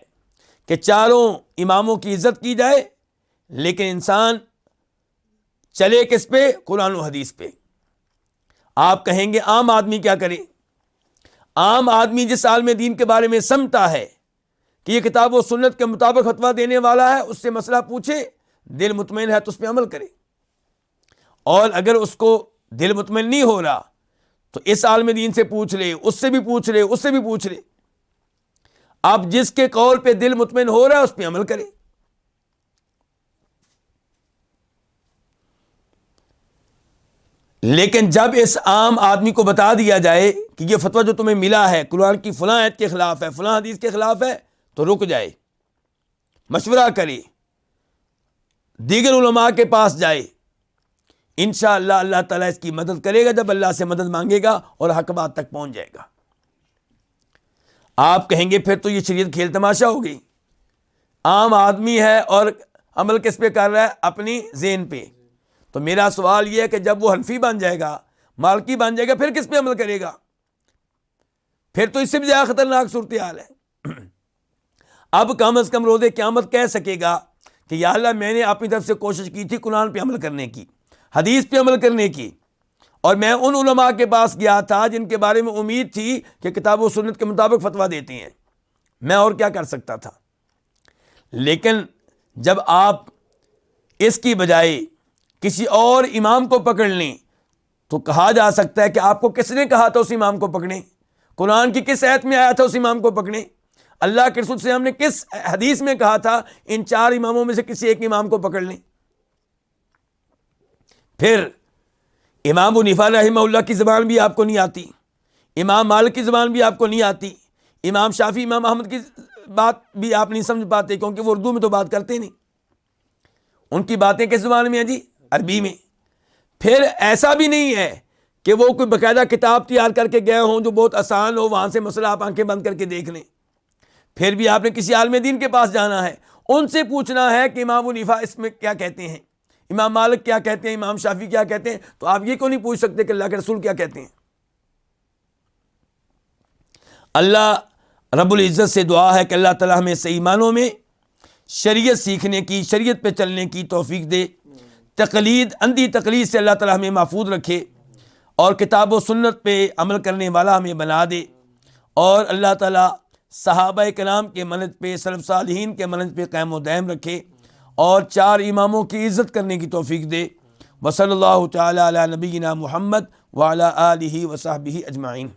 کہ چاروں اماموں کی عزت کی جائے، لیکن انسان چلے کس پہ؟ قرآن و حدیث پہ. آپ کہیں گے عام آدمی کیا کرے؟ عام آدمی جس عالم دین کے بارے میں سمجھتا ہے کہ یہ کتاب و سنت کے مطابق فتویٰ دینے والا ہے، اس سے مسئلہ پوچھے، دل مطمئن ہے تو اس پہ عمل کرے. اور اگر اس کو دل مطمئن نہیں ہو رہا تو اس عالم دین سے پوچھ لے، اس سے بھی پوچھ لے، اس سے بھی پوچھ لے. اب جس کے قول پہ دل مطمئن ہو رہا ہے اس پہ عمل کرے. لیکن جب اس عام آدمی کو بتا دیا جائے کہ یہ فتویٰ جو تمہیں ملا ہے قرآن کی فلاں آیت کے خلاف ہے، فلاں حدیث کے خلاف ہے، تو رک جائے، مشورہ کرے، دیگر علماء کے پاس جائے. انشاءاللہ اللہ تعالیٰ اس کی مدد کرے گا جب اللہ سے مدد مانگے گا اور حق بات تک پہنچ جائے گا. آپ کہیں گے پھر تو یہ شریعت کھیل تماشا ہو گئی، عام آدمی ہے اور عمل کس پہ کر رہا ہے؟ اپنی ذہن پہ. تو میرا سوال یہ ہے کہ جب وہ حنفی بن جائے گا، مالکی بن جائے گا، پھر کس پہ عمل کرے گا؟ پھر تو اس سے بھی زیادہ خطرناک صورتحال ہے. اب کم از کم روز قیامت کہہ سکے گا کہ یا اللہ میں نے اپنی طرف سے کوشش کی تھی قرآن پہ عمل کرنے کی، حدیث پہ عمل کرنے کی، اور میں ان علماء کے پاس گیا تھا جن کے بارے میں امید تھی کہ کتاب و سنت کے مطابق فتویٰ دیتے ہیں، میں اور کیا کر سکتا تھا. لیکن جب آپ اس کی بجائے کسی اور امام کو پکڑ لیں تو کہا جا سکتا ہے کہ آپ کو کس نے کہا تھا اس امام کو پکڑیں؟ قرآن کی کس آیت میں آیا تھا اس امام کو پکڑیں؟ اللہ کے رسول سے ہم نے کس حدیث میں کہا تھا ان چار اماموں میں سے کسی ایک امام کو پکڑ لیں؟ پھر امام ابو حنیفہ رحمہ اللہ کی زبان بھی آپ کو نہیں آتی، امام مالک کی زبان بھی آپ کو نہیں آتی، امام شافعی، امام احمد کی بات بھی آپ نہیں سمجھ پاتے کیونکہ وہ اردو میں تو بات کرتے نہیں. ان کی باتیں کس زبان میں ہیں جی؟ عربی میں. پھر ایسا بھی نہیں ہے کہ وہ کوئی باقاعدہ کتاب تیار کر کے گئے ہوں جو بہت آسان ہو، وہاں سے مسئلہ آپ آنکھیں بند کر کے دیکھ لیں. پھر بھی آپ نے کسی عالم دین کے پاس جانا ہے، ان سے پوچھنا ہے کہ امام ابو حنیفہ اس میں کیا کہتے ہیں، امام مالک کیا کہتے ہیں، امام شافعی کیا کہتے ہیں. تو آپ یہ کیوں نہیں پوچھ سکتے کہ اللہ کے رسول کیا کہتے ہیں؟ اللہ رب العزت سے دعا ہے کہ اللہ تعالیٰ ہمیں صحیح معنوں میں شریعت سیکھنے کی، شریعت پہ چلنے کی توفیق دے. تقلید، اندھی تقلید سے اللہ تعالیٰ ہمیں محفوظ رکھے اور کتاب و سنت پہ عمل کرنے والا ہمیں بنا دے. اور اللہ تعالیٰ صحابہ کرام کے منہج پہ، سلف صالحین کے منہج پہ قائم و دائم رکھے اور چار اماموں کی عزت کرنے کی توفیق دے. وصلی اللہ تعالی علی نبینا محمد وعلی آلہ وصحبہ اجمعین.